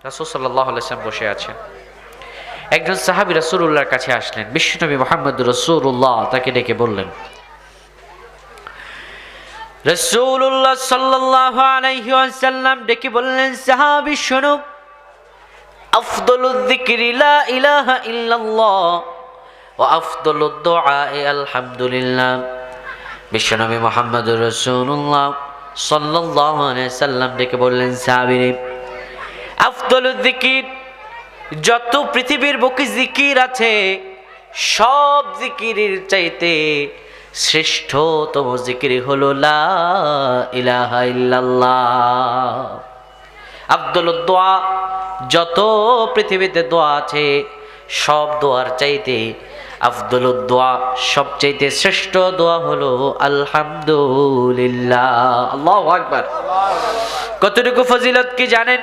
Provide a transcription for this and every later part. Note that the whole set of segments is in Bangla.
রাসূল সাল্লাল্লাহু আলাইহি ওয়াসাল্লাম বসে আছেন। একজন সাহাবী রাসূলুল্লাহর কাছে আসলেন। বিশ্বনবী মুহাম্মদুর রাসূলুল্লাহ তাকে ডেকে বললেন, রাসূলুল্লাহ সাল্লাল্লাহু আলাইহি ওয়াসাল্লাম ডেকে বললেন, সাহাবী শোনো, আফদলুয যিকরি লা ইলাহা ইল্লাল্লাহ ওয়া আফদলুদ দুআই আলহামদুলিল্লাহ। বিশ্বনবী মুহাম্মদুর রাসূলুল্লাহ সাল্লাল্লাহু আলাইহি ওয়াসাল্লাম ডেকে বললেন, সাহাবী, আফদলুয যিকির, যত পৃথিবীর বুকে জিকির আছে সব জিকিরের চাইতে শ্রেষ্ঠতম জিকির হলো লা ইলাহা ইল্লাল্লাহ। আফদলুদ দুআ, যত পৃথিবীতে দোয়া আছে সব দোয়ার চাইতে আফদলুদ দুআ, সবচাইতে শ্রেষ্ঠ দোয়া হলো আলহামদুলিল্লাহ। আল্লাহু আকবার। কতটুকু ফজিলত কি জানেন?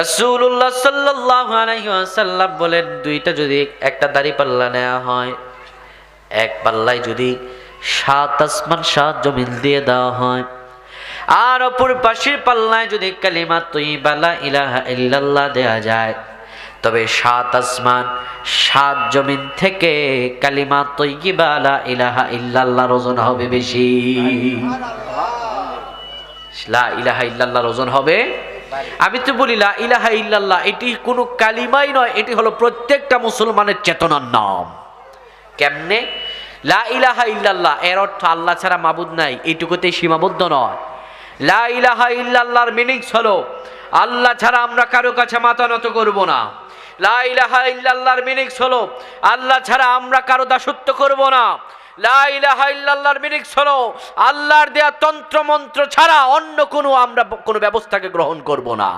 রাসূলুল্লাহ সাল্লাল্লাহু আলাইহি ওয়াসাল্লাম বলেন, দুইটা যদি একটা দাড়িপাল্লা নেওয়া হয়, এক পাল্লায় যদি 7 আসমান 7 জমিন দিয়ে দেওয়া হয়, আর অপর পাশের পাল্লায় যদি কালিমা তয়্যিবা লা ইলাহা ইল্লাল্লাহ দেয়া যায়, তবে 7 আসমান 7 জমিন থেকে কালিমা তয়্যিবা লা ইলাহা ইল্লাল্লাহর ওজন হবে বেশি। লা ইলাহা ইল্লাল্লাহর ওজন হবে। আমি তো বলি লা ইলাহা ইল্লাল্লাহ এটি কোনো কালিমাই নয়, এটি হলো প্রত্যেকটা মুসলমানের চেতনার নাম। কেমনে? লা ইলাহা ইল্লাল্লাহ এর অর্থ আল্লাহ ছাড়া মাবুদ নাই, এইটুকুতেই সীমাবদ্ধ নয়। লা ইলাহা ইল্লাল্লাহর মিনিংস হলো আল্লাহ ছাড়া আমরা কারো কাছে মাথা নত করব না। লা ইলাহা ইল্লাল্লাহর মিনিংস হলো আল্লাহ ছাড়া আমরা কারো দাসত্ব করব না। লা ইলাহা ইল্লাল্লাহর মিনিংস হলো আল্লাহর দেয়া তন্ত্র মন্ত্র ছাড়া অন্য আমরা কোনো ব্যবস্থাকে গ্রহণ করব না।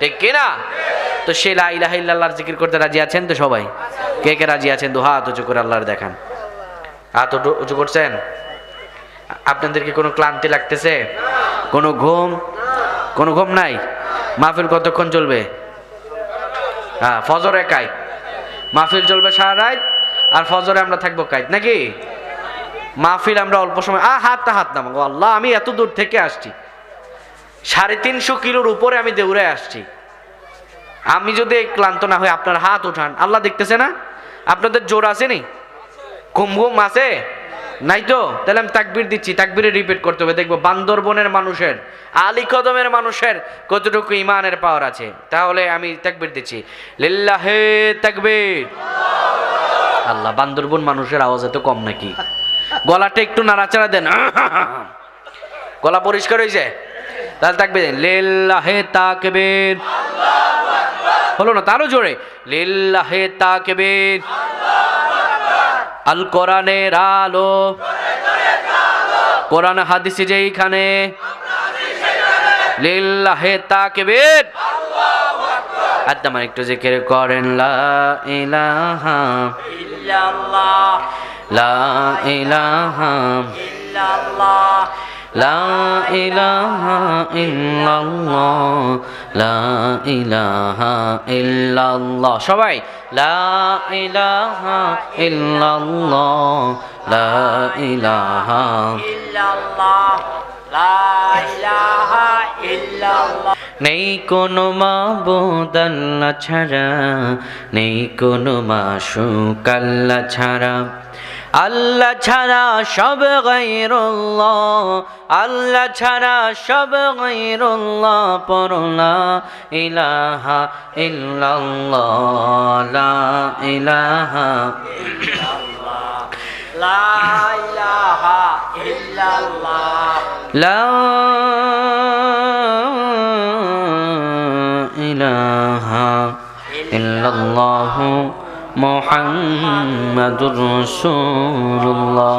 ঠিক কি না? তো সেই লা ইলাহা ইল্লাল্লাহর জিকির করতে রাজি আছেন তো সবাই? কে কে রাজি আছেন? দু হাত উঁচু করে আল্লাহর দেখান। হাত উঁচু করছেন? আপনাদের কি কোনো ক্লান্তি লাগতেছে? কোনো ঘুম নাই? মাহফিল কতক্ষণ চলবে? হ্যাঁ, ফজর একাই মাহফিল চলবে সারা রাত, আর ফজরে আমরা থাকবো কাইত নাকি? মাহফিল আমরা অল্প সময় হাত না গো আল্লাহ, আমি এত দূর থেকে আসছি, 350 কিলোর উপরে আমি দৌড়ে আসছি। আমি যদি ক্লান্ত না হই, আপনার হাত উঠান। আল্লাহ দেখতেছে না? আপনাদের জোর আছে নি? ঘুম আছে নাই তো? তাহলে আমি তাকবীর দিচ্ছি, তাকবীরে রিপিট করতে হবে। দেখবো বান্দরবনের মানুষের, আলী কদমের মানুষের কতটুকু ইমানের পাওয়ার আছে। তাহলে আমি তাকবীর দিচ্ছি, লিল্লাহে তাকবীর। আল্লাহ, বান্দরবন মানুষের আওয়াজ এত কম নাকি? গলাটা একটু নাড়াচাড়া দেন, গলা পরিষ্কার হয়েছে, তাহলে তাকবীর দেন, লিল্লাহে তাকবীর। হলো না? তারও জোরে, লিল্লাহে তাকবীর। আল কোরআনের আলো, কোরআন হাদিসে যেইখানে, লিল্লাহে তাকবীর। আত্মা একটু জিকির করেন, লা ইলাহা ইল্লাল্লাহ, লা ইলাহা ইল্লাল্লাহ, লা ইলাহা ইল্লাল্লাহ, লা ইলাহা ইল্লাল্লাহ। সবাই লা ইলাহা ইল্লাল্লাহ, লা ইলাহা ইল্লাল্লাহ, লা ইলাহা ইল্লাল্লাহ। নেই কোনো মাবুদ আল্লাহ ছাড়া, নেই কোনো মাশুক আল্লাহ ছাড়া, আল্লাহ ছাড়া সব গায়রুল্লাহ, আল্লাহ ছাড়া সব গায়রুল্লাহ। পড়ো লা ইলাহা ইল্লাল্লাহ, লা ইলাহা ইল্লাল্লাহ, লা ইলাহা ইল্লাল্লাহ, লা ইলাহা ইল্লাল্লাহ মুহাম্মাদুর রাসূলুল্লাহ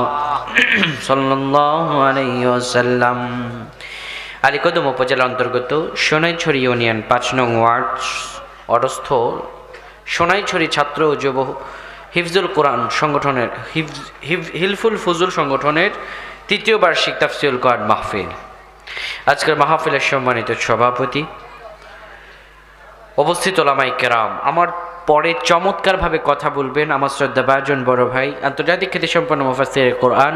সাল্লাল্লাহু আলাইহি ওয়াসাল্লাম। আলীকদম উপজেলার অন্তর্গত সোনাইছড়ি ইউনিয়ন 5 নং ওয়ার্ড অধস্থ সোনাইছড়ি ছাত্র ও যুব হিফজুল কোরআন সংগঠনের হিলফুল ফুজুল সংগঠনের 3য় বার্ষিক তাফসীরুল কোরআন মাহফিল। আজকের মাহফিলের সম্মানিত সভাপতি, উপস্থিত ওলামায়ে কেরাম, আমার পরে চমৎকারভাবে কথা বলবেন আমার শ্রদ্ধাভাজন বড় ভাই, আন্তর্জাতিক খ্যাতিসম্পন্ন মুফাসসিরে কোরআন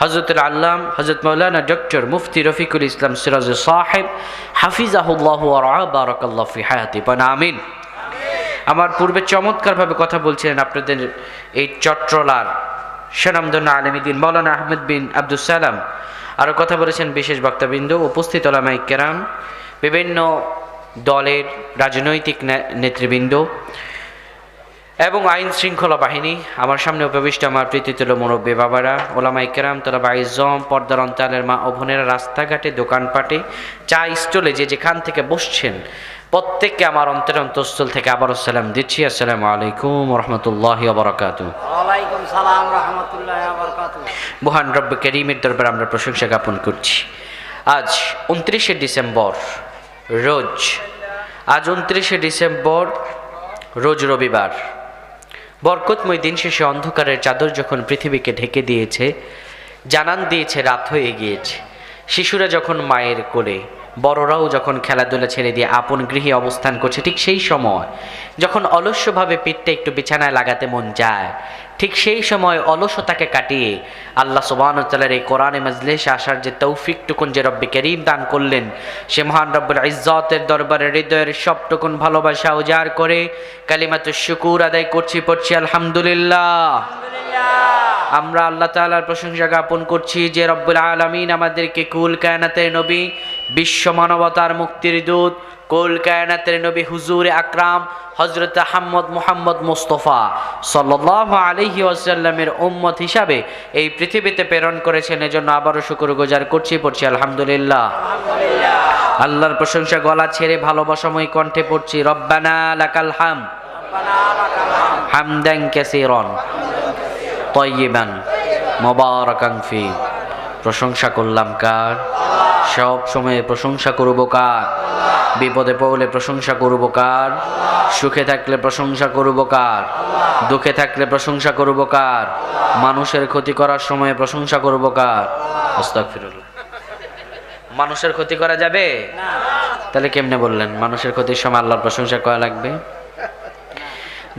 হযরতুল আল্লাম হযরত মাওলানা ডক্টর মুফতি রফিকুল ইসলাম সিরাজুল সাহেব হাফিজাহুল্লাহু ওয়া রাআ বারাকাল্লাহু ফি হায়াতি। আমিন। আমার পূর্বে চমৎকারভাবে কথা বলছিলেন আপনাদের এই চট্টলার স্বনামধন্য আলেমীদ্বীন মাওলানা আহমেদ বিন আব্দুস সালাম। আরও কথা বলেছেন বিশেষ বক্তাবৃন্দ, উপস্থিত ওলামায়ে কেরাম, বিভিন্ন দলের রাজনৈতিক নেতৃবৃন্দ এবং আইন শৃঙ্খলা বাহিনী, আমার সামনে উপবিষ্ট আমার প্রীতিতুল্য মুরব্বী বাবারা, ওলামায়ে কেরাম, তলাবা ইজ্জম, পর্দার অন্তরালের মা ও বোনেরা, রাস্তাঘাটে, দোকানপাটে, চা স্টলে যে যেখান থেকে বসছেন প্রত্যেককে আমার অন্তরের অন্তঃস্থল থেকে আবারও সালাম দিচ্ছি। আসসালামু আলাইকুম ওয়া রাহমাতুল্লাহি ওয়া বারাকাতুহু। ওয়ালাইকুম সালাম ওয়া রাহমাতুল্লাহি ওয়া বারাকাতুহু। মহান রব্বে কারীমের দরবারে আমরা প্রশংসা জ্ঞাপন করছি। আজ 29শে ডিসেম্বর রোজ রবিবার। বরকতময় দিন শেষে অন্ধকারের চাদর যখন পৃথিবীকে ঢেকে দিয়েছে, জানান দিয়েছে রাত হয়ে গিয়েছে। শিশুরা যখন মায়ের কোলে, বড়রাও যখন খেলাধুলা ছেড়ে দিয়ে আপন গৃহে অবস্থান করছে, ঠিক সেই সময় যখন অলস্যভাবে পিঠটা একটু বিছানায় লাগাতে মন যায়, ঠিক সেই সময় অলসতাকে কাটিয়ে আল্লাহ সুবহানাহু ওয়া তাআলার এই কোরআনে মাজলিসে আসার যে তৌফিকটুকুন যে রব্বে কারীম দান করলেন, সে মহান রব্বুল ইজ্জতের দরবারে হৃদয়ের সবটুকুন ভালোবাসা উজাড় করে কালিমাতুশ শুকুর আদায় পড়ছি আলহামদুলিল্লাহ। আমরা আল্লাহ তাআলার প্রশংসা জ্ঞাপন করছি যে রব্বুল আলামিন আমাদেরকে কুল কায়নাতের নবী, বিশ্ব মানবতার মুক্তির দূত, কুল কায়নাতের নবী হুজুরে আকরাম হযরত মুহাম্মদ মুস্তাফা সাল্লাল্লাহু আলাইহি ওয়াসাল্লামের উম্মত হিসাবে এই পৃথিবীতে প্রেরণ করেছেন। এজন্য আবারও শুকরগুজার পড়ছি আলহামদুলিল্লাহ। আল্লাহর প্রশংসা গলা ছেড়ে ভালোবাসাময় কণ্ঠে পড়ছি রব্বানা লাকাল হামদ হামদান কাসীরান তাইয়িবান মুবারাকান ফি। প্রশংসা করলাম কার? সব সময়ে প্রশংসা করব কার? বিপদে পড়লে প্রশংসা করব কার? সুখে থাকলে প্রশংসা করব কার? দুঃখে থাকলে প্রশংসা করব কার? মানুষের ক্ষতি করার সময় প্রশংসা করব কার? আস্তাগফিরুল্লাহ। মানুষের ক্ষতি করা যাবে? তাহলে কেমনে বললেন মানুষের ক্ষতির সময় আল্লাহর প্রশংসা করা লাগবে?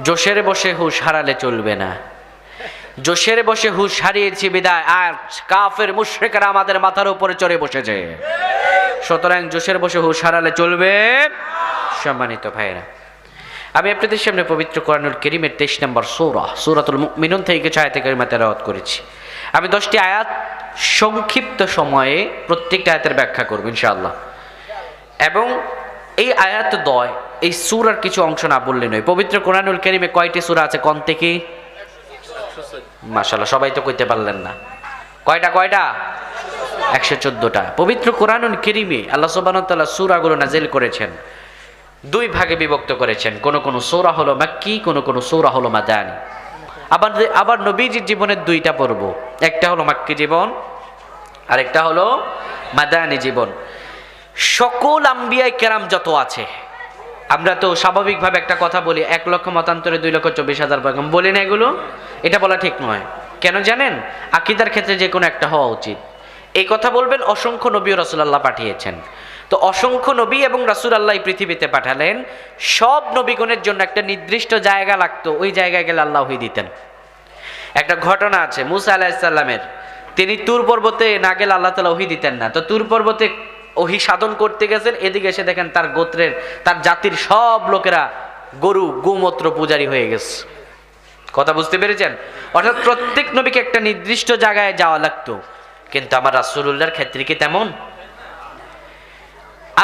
জোশের বসে হুঁশ হারালে চলবে না। জোশের বসে হুঁশ হারিয়েছি বিদায় আর কাফের মুশরিকরা আমাদের মাথার উপরে চড়ে বসেছে। সুতরাং জোশের বসে হুঁশ হারালে চলবে। সম্মানিত ভাইরা, আমি আপনাদের সামনে পবিত্র কোরআনুল কারীমের 23 নম্বর সূরাতুল মুমিনুন থেকে কিছু আয়াত কারিমা তেলাওয়াত করেছি। আমি 10টি আয়াত সংক্ষিপ্ত সময়ে প্রত্যেকটা আয়াতের ব্যাখ্যা করব ইনশাআল্লাহ। এবং এই আয়াত দয়, এই সূরার কিছু অংশ না বললে নয়। পবিত্র কোরআনুল কারীমে কয়টি সূরা আছে কোন থেকে? মাশাআল্লাহ, সবাই তো কইতে পারলেন না। কয়টা? 114টা। পবিত্র কোরআনুল কারীমে আল্লাহ সুবহানাহু ওয়া তাআলা সূরাগুলো নাযিল করেছেন, দুই ভাগে বিভক্ত করেছেন। কোন সূরা হলো মাক্কি, কোন সূরা হলো মাদানী। আবার নবীজির জীবনের দুইটা পর্ব, একটা হলো মাক্কি জীবন আর একটা হলো মাদানী জীবন। সকল আম্বিয়া কেরাম যত আছে, আমরা তো স্বাভাবিকভাবে একটা কথা বলি, 1 লক্ষ মতান্তরে 2,24,000 পয়গম্বর বলি না, এগুলো এটা বলা ঠিক নয়। কেন জানেন? আকীদার ক্ষেত্রে যে কোনো একটা হওয়া উচিত। এই কথা বলবেন অসংখ্য নবী ও রাসূলুল্লাহ পাঠিয়েছেন, তো অসংখ্য নবী এবং রাসূল আল্লাহ পৃথিবীতে পাঠালেন। সব নবীগণের জন্য একটা নির্দিষ্ট জায়গা লাগতো, ওই জায়গায় গেলে আল্লাহ ওহী দিতেন। একটা ঘটনা আছে মূসা আলাইহিস সালামের, তিনি তুর পর্বতে না গেলে আল্লাহ তাআলা ওহী দিতেন না। তো তুর পর্বতে ওহী সাধন করতে গেছেন, এদিকে এসে দেখেন তার গোত্রের, তার জাতির সব লোকেরা গরু গোমূত্র পূজারী হয়ে গেছে। কথা বুঝতে পেরেছেন? অর্থাৎ প্রত্যেক নবীকে একটা নির্দিষ্ট জায়গায় যাওয়া লাগতো। কিন্তু আমার রাসূলুল্লাহর ক্ষেত্রে কি তেমন?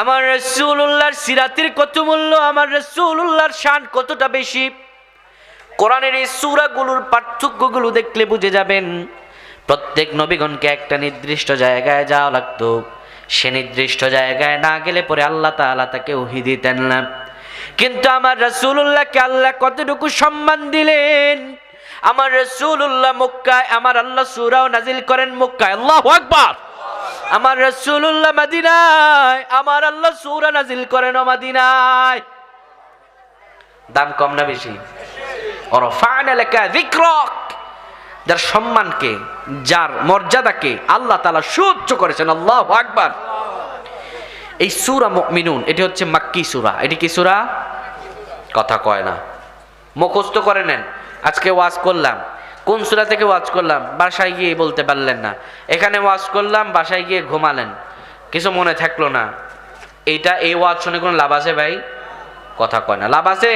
আমার রাসূলুল্লাহর সিরাতের কত মূল্য, আমার রাসূলুল্লাহর শান কতটা বেশি, কোরআনের এই সূরাগুলোর পার্থক্যগুলো দেখলে বুঝে যাবেন। প্রত্যেক নবীগণকে একটা নির্দিষ্ট জায়গায় যাওয়া লাগতো। সে নির্দিষ্ট জায়গায় না গেলে পরে আল্লাহ তাআলা তাকে ওহী দিতেন না। কিন্তু আমার রাসূলুল্লাহকে আল্লাহ কতটুকু সম্মান দিলেন। আমার রাসূলুল্লাহ মক্কায় আমার আল্লাহ সূরাও নাজিল করেন মক্কায়, আল্লাহু আকবার। আমার রাসূলুল্লাহ মদিনায় আমার আল্লাহ সূরা নাজিল করেন মদিনায়। দাম কম না বেশি? ওয়ারাফা'না লাকা যিকরাক, যার সম্মানকে, যার মর্যাদাকে আল্লাহ তাআলা সুউচ্চ করেছেন, আল্লাহু আকবার। এই সূরা মুমিনুন এটি হচ্ছে মাক্কি সূরা। এটি কি সূরা? কথা কয় না, মুখস্থ করে নেন। আজকে ওয়াজ করলাম, কোন সূরা থেকে ওয়াজ করলাম বাসায় গিয়ে বলতে পারলেন না, এখানে ওয়াজ করলাম বাসায় গিয়ে ঘুমালেন, কিছু মনে থাকলো না, এই ওয়াজ শুনে কোনো লাভ আছে ভাই? কথা কয় না, লাভ আছে?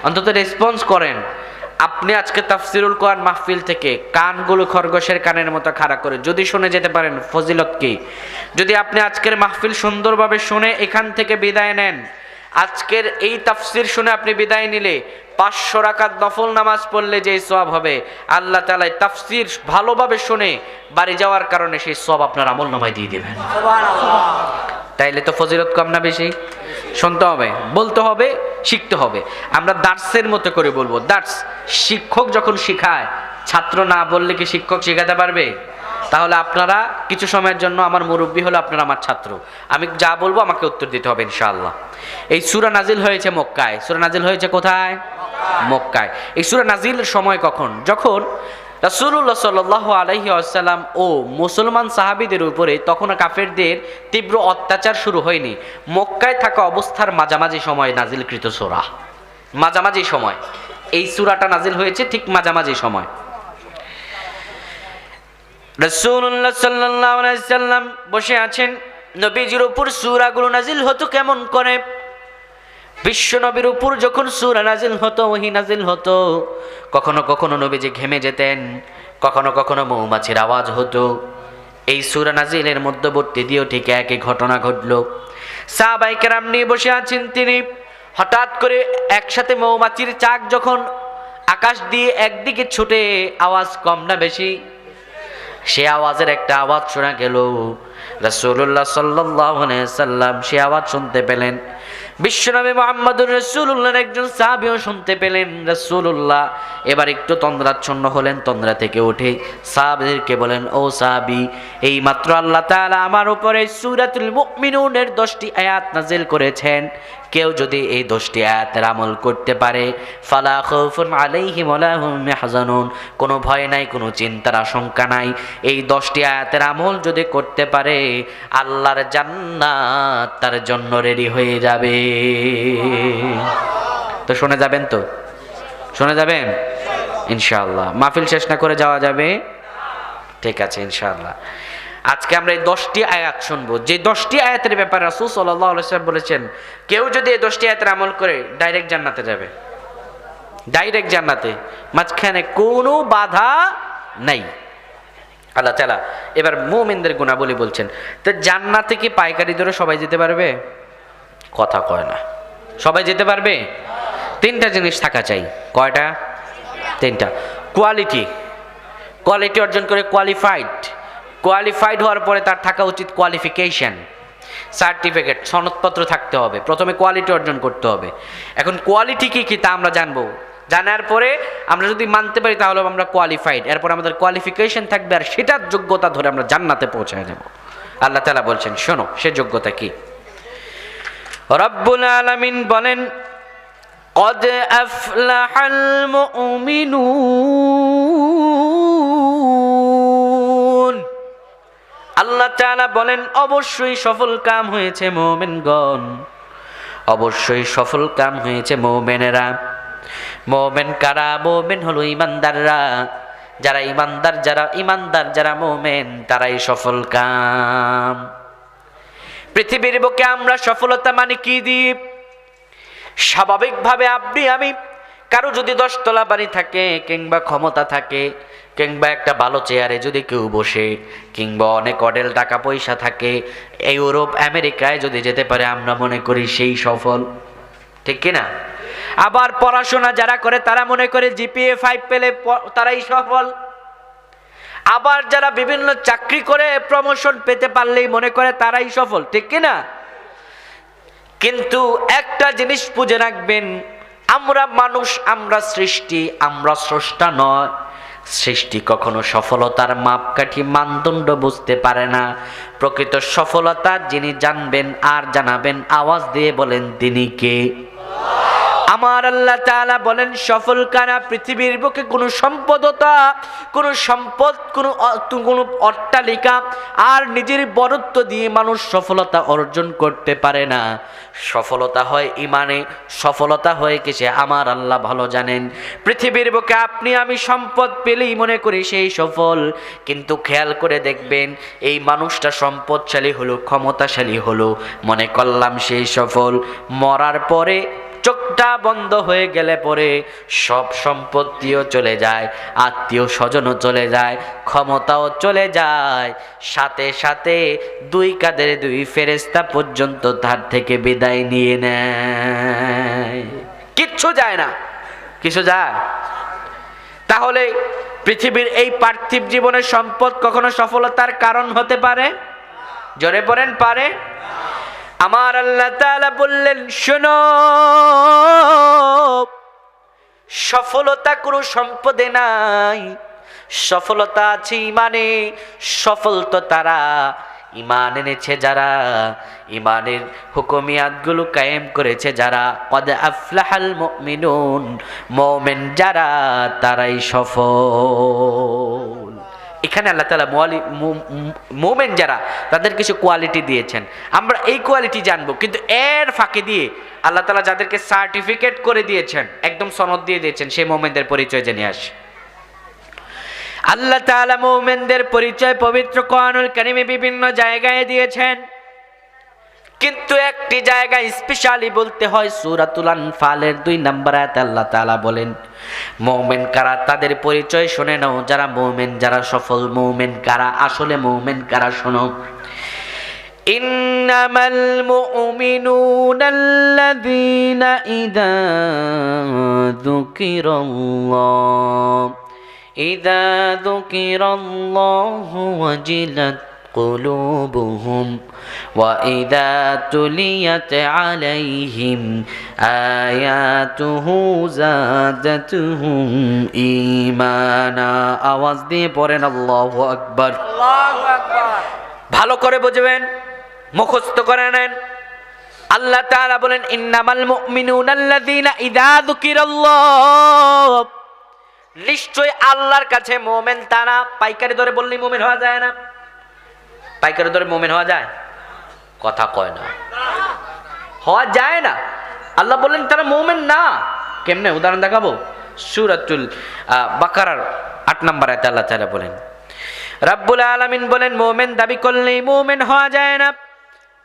অন্তত রেসপন্স করেন। আপনি আজকে তাফসিরুল কোরআন মাহফিল থেকে কানগুলো খরগোশের কানের মতো খাড়া করে যদি শুনে যেতে পারেন, ফজিলত কি? যদি আপনি আজকের মাহফিল সুন্দরভাবে শুনে এখান থেকে বিদায় নেন, আজকের এই তাফসির শুনে আপনি বিদায় নিলে 500 রাকাত নফল নামাজ পড়লে যে সওয়াব হবে, আল্লাহ তাআলা তাফসির ভালোভাবে শুনে বাড়ি যাওয়ার কারণে সেই সওয়াব আপনার আমলনামায় দিয়ে দেবেন। সুবহানাল্লাহ। তাইলে তো ফজিলত কম না বেশি? শুনতে হবে, বলতে হবে, শিখতে হবে। আমরা দার্সের মতো করে বলবো। দার্স, শিক্ষক যখন শিখায়, ছাত্র না বললে কি শিক্ষক শেখাতে পারবে? তাহলে আপনারা কিছু সময়ের জন্য আমার মুরব্বী হলো, আপনারা আমার ছাত্র, আমি যা বলবো আমাকে উত্তর দিতে হবে ইনশাআল্লাহ। এই সূরা নাজিল হয়েছে মক্কায়। সূরা নাজিল হয়েছে কোথায়? মক্কায়। এই সূরা নাজিলের সময় কখন? যখন রাসূলুল্লাহ সাল্লাল্লাহু আলাইহি ওয়াসাল্লাম ও মুসলমান সাহাবীদের উপরে তখন কাফেরদের তীব্র অত্যাচার শুরু হয়নি, মক্কায় থাকা অবস্থার মাঝামাঝি সময় নাজিলকৃত সূরা। মাঝামাঝি সময় এই সূরাটা নাজিল হয়েছে, ঠিক মাঝামাঝি সময়। রাসূলুল্লাহ সাল্লাল্লাহু আলাইহি ওয়াসাল্লাম বসে আছেন, নবীজির উপর সূরাগুলো নাজিল হতো কেমন করে? বিশ্ব নবীর উপর যখন সূরা নাজিল হতো, ওহী নাজিল হতো, কখনো কখনো নবীজি ঘেমে যেতেন, কখনো কখনো মৌমাছির আওয়াজ হতো। এই সূরা নাজিলের মধ্যবর্তী দিয়েও ঠিক একই ঘটনা ঘটলো। সাহাবায়ে কেরাম নিয়ে বসে আছেন তিনি, হঠাৎ করে একসাথে মৌমাছির চাক যখন আকাশ দিয়ে একদিকে ছুটে, আওয়াজ কম না বেশি? সে আওয়াজের একটা আওয়াজ শোনা গেল। রাসূলুল্লাহ সাল্লাল্লাহু আলাইহি ওয়াসাল্লাম সে আওয়াজ শুনতে পেলেন। বিশ্বনবী মুহাম্মদুর রাসূলুল্লাহর একজন সাহাবীও শুনতে পেলেন। রাসূলুল্লাহ এবার একটু তন্দ্রাচ্ছন্ন হলেন, তন্দ্রা থেকে উঠে সাহাবীদেরকে বলেন, ও সাহাবী, এই মাত্র আল্লাহ তাআলা আমার উপরে সূরাতুল মুমিনুনের 10টি আয়াত নাজিল করেছেন। কেউ যদি এই 10টি আয়াতের আমল করতে পারে, ফালা খাউফুন আলাইহিম ওয়ালা হুম ইয়াহজানুন, কোনো ভয় নাই, কোনো চিন্তার আশঙ্কা নাই। এই 10টি আয়াতের আমল যদি করতে পারে, আল্লাহর জান্নাত তার জন্য রেডি হয়ে যাবে। তো শুনে যাবেন? তো শুনে যাবেন ইনশাআল্লাহ। মাহফিল শেষ না করে যাওয়া যাবে? ঠিক আছে ইনশাআল্লাহ। আজকে আমরা এই 10টি আয়াত শুনবো, যে 10টি আয়াতের ব্যাপারে রাসূল সাল্লাল্লাহু আলাইহি ওয়াসাল্লাম বলেছেন, কেউ যদি এই 10টি আয়াতের আমল করে ডাইরেক্ট জান্নাতে যাবে, ডাইরেক্ট জান্নাতে, মাঝখানে কোনো বাধা নাই। আল্লাহ তাআলা এবার মুমিনদের গুণাবলী বলছেন। তো জান্নাতে কি পাইকারি দরে সবাই যেতে পারবে? কথা কয় না। সবাই যেতে পারবে? 3টা জিনিস থাকা চাই। কয়টা? 3টা। কোয়ালিটি, কোয়ালিটি অর্জন করে কোয়ালিফাইড হওয়ার পরে তার থাকা উচিত কোয়ালিফিকেশন, সার্টিফিকেট, সনদপত্র থাকতে হবে। প্রথমে কোয়ালিটি অর্জন করতে হবে। এখন কোয়ালিটি কি তা আমরা জানবো। জানার পরে আমরা যদি মানতে পারি তাহলে আমরা কোয়ালিফাইড। এরপর আমাদের কোয়ালিফিকেশন থাকবে, আর সেটার যোগ্যতা ধরে আমরা জান্নাতে পৌঁছায় যাব। আল্লাহ তাআলা বলছেন, শোনো সে যোগ্যতা কি। রব্বুল আলামিন বলেন, قد أفلح المؤمنون। আল্লাহ তাআলা বলেন, অবশ্যই সফল কাম হয়েছে মুমিনগণ, অবশ্যই সফল কাম হয়েছে মুমিনেরা। মুমিন কারা? মুমিন হলো ঈমানদাররা। যারা ঈমানদার, যারা মুমিন, তারাই সফল কাম। পৃথিবীর বুকে আমরা সফলতা মানে কি দিই? স্বাভাবিকভাবে আপনি আমি, কারো যদি 10 তলা বাড়ি থাকে, কিংবা ক্ষমতা থাকে, কিংবা একটা ভালো চেয়ারে যদি কেউ বসে, কিংবা অনেক অডেল টাকা পয়সা থাকে, ইউরোপ আমেরিকায় যদি যেতে পারে, আমরা মনে করি সেই সফল, ঠিক কিনা? আবার পড়াশোনা যারা করে তারা মনে করে জিপিএ 5 পেলে তারাই সফল। আবার যারা বিভিন্ন চাকরি করে প্রমোশন পেতে পারলেই মনে করে তারাই সফল, ঠিক কিনা? কিন্তু একটা জিনিস বুঝে রাখবেন, আমরা মানুষ, আমরা সৃষ্টি, আমরা স্রষ্টা নয়। সৃষ্টি কখনো সফলতার মাপকাঠি মানদণ্ড বুঝতে পারে না। প্রকৃত সফলতা যিনি জানবেন আর জানাবেন, আওয়াজ দিয়ে বলেন তিনি কে? আমার আল্লাহ তাআলা বলেন সফল কারা পৃথিবীর বুকে কোনো সম্পদতা, কোনো সম্পদ, কোনো অট্টালিকা আর নিজের বরত্ব দিয়ে মানুষ সফলতা অর্জন করতে পারে না। সফলতা হয় ইমানে, সফলতা হয় কিসে আমার আল্লাহ ভালো জানেন। পৃথিবীর বুকে আপনি আমি সম্পদ পেলেই মনে করি সেই সফল, কিন্তু খেয়াল করে দেখবেন এই মানুষটা সম্পদশালী হলো, ক্ষমতাশালী হলো, মনে করলাম সেই সফল। মরার পরে চোখটা বন্ধ হয়ে গেলে পরে সব সম্পত্তিও চলে যায়, আত্মীয় স্বজনও চলে যায়, ক্ষমতাও চলে যায়, সাথে সাথে দুই কাঁধের দুই ফেরেশতা পর্যন্ত তার থেকে বিদায় নিয়ে নেয়। কিচ্ছু যায় না, কিছু যায়। তাহলে পৃথিবীর এই পার্থিব জীবনের সম্পদ কখনো সফলতার কারণ হতে পারে? জোরে পড়েন, পারে? আমার আল্লাহ তাআলা বললেন শোনো, সফলতা কোনো সম্পদে নাই, সফলতা আছে ইমানে। সফল তো তারা ইমান এনেছে যারা, ইমানের হুকুমিয়াতগুলো কায়েম করেছে যারা, কদ আফলাহাল মুমিনুন, মুমিন যারা তারাই সফল। এখানে আল্লাহ তাআলা মুমিন যারা তাদের কিছু কোয়ালিটি দিয়েছেন, আমরা এই কোয়ালিটি জানবো, কিন্তু এর ফাঁকে দিয়ে আল্লাহ তাআলা যাদেরকে সার্টিফিকেট করে দিয়েছেন, একদম সনদ দিয়ে দিয়েছেন, সেই মুমিনদের পরিচয় জেনে আসি। আল্লাহ তাআলা মুমিনদের পরিচয় পবিত্র কোরআনুল কারীমে বিভিন্ন জায়গায় দিয়েছেন, কিন্তু একটি জায়গায় স্পেশালি বলতে হয়। সূরাতুল আনফালের 2 নম্বর আয়াতে আল্লাহ তাআলা বলেন মুমিন কারা, তাদের পরিচয় শুনে নাও। যারা মুমিন, যারা সফল মুমিন কারা, আসলে মুমিন কারা শোনো। ইন্নামাল মুমিনুনাল্লাযীনা ইযা যুকিরাল্লাহু ওয়াজিলাত قلوبهم وإذا تليت عليهم آياته زادتهم إيمانا। আওয়াজ দিয়ে পড়েন আল্লাহু আকবার। আল্লাহু আকবার। ভালো করে বুঝবেন, মুখস্থ করে নেন। আল্লাহ তাআলা বলেন ইন্নামাল মুমিনুনাল্লাযীনা ইযা যুকিরাল্লাহ, নিশ্চয় আল্লাহর কাছে মুমিন তারা। পাইকারি দরে বললেই মুমিন হওয়া যায় না, পাইকারি দরে মুমিন হওয়া যায়? কথা কয় না, হওয়া যায় না। আল্লাহ বললেন তারা মুমিন না। কেমনে? উদাহরণ দেখাবো। সূরাতুল বাকারার 8 নম্বর আয়াতে আল্লাহ তাআলা বলেন, রাব্বুল আলামিন বলেন মুমিন দাবি করলেই মুমিন হওয়া যায় না।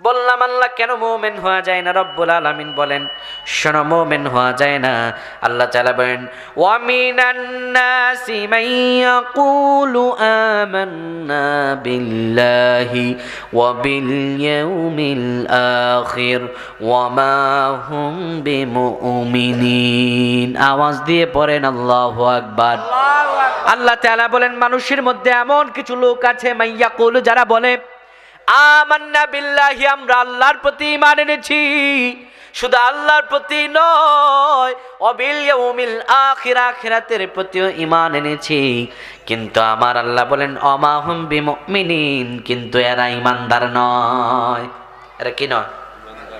বললাম আল্লাহ কেন মুমিন হওয়া যায় না? রব্বুল আলামিন বলেন শোনো, মুমিন হওয়া যায় না। আল্লাহ তাআলা বলেন ওয়া মিনান নাসি মান ইয়াকুলু আমান্না বিল্লাহি ওয়া বিল ইয়াউমিল আখির ওয়া মা হুম বিমুমিনিন। আওয়াজ দিয়ে পড়েন আল্লাহু আকবার। আল্লাহ তাআলা বলেন মানুষের মধ্যে এমন কিছু লোক আছে মান ইয়াকুলু, যারা বলে আমান্না বিল্লাহি, আমরা আল্লাহর প্রতি ঈমান এনেছি, শুধু আল্লাহর প্রতি নয়, ওয়াবিল ইয়াউমিল আখির, আখিরাতের প্রতিও ঈমান এনেছি, কিন্তু আমার আল্লাহ বলেন ওমা হুম বিমুমিনিন, কিন্তু এরা ঈমানদার নয়। এরা কি নয়?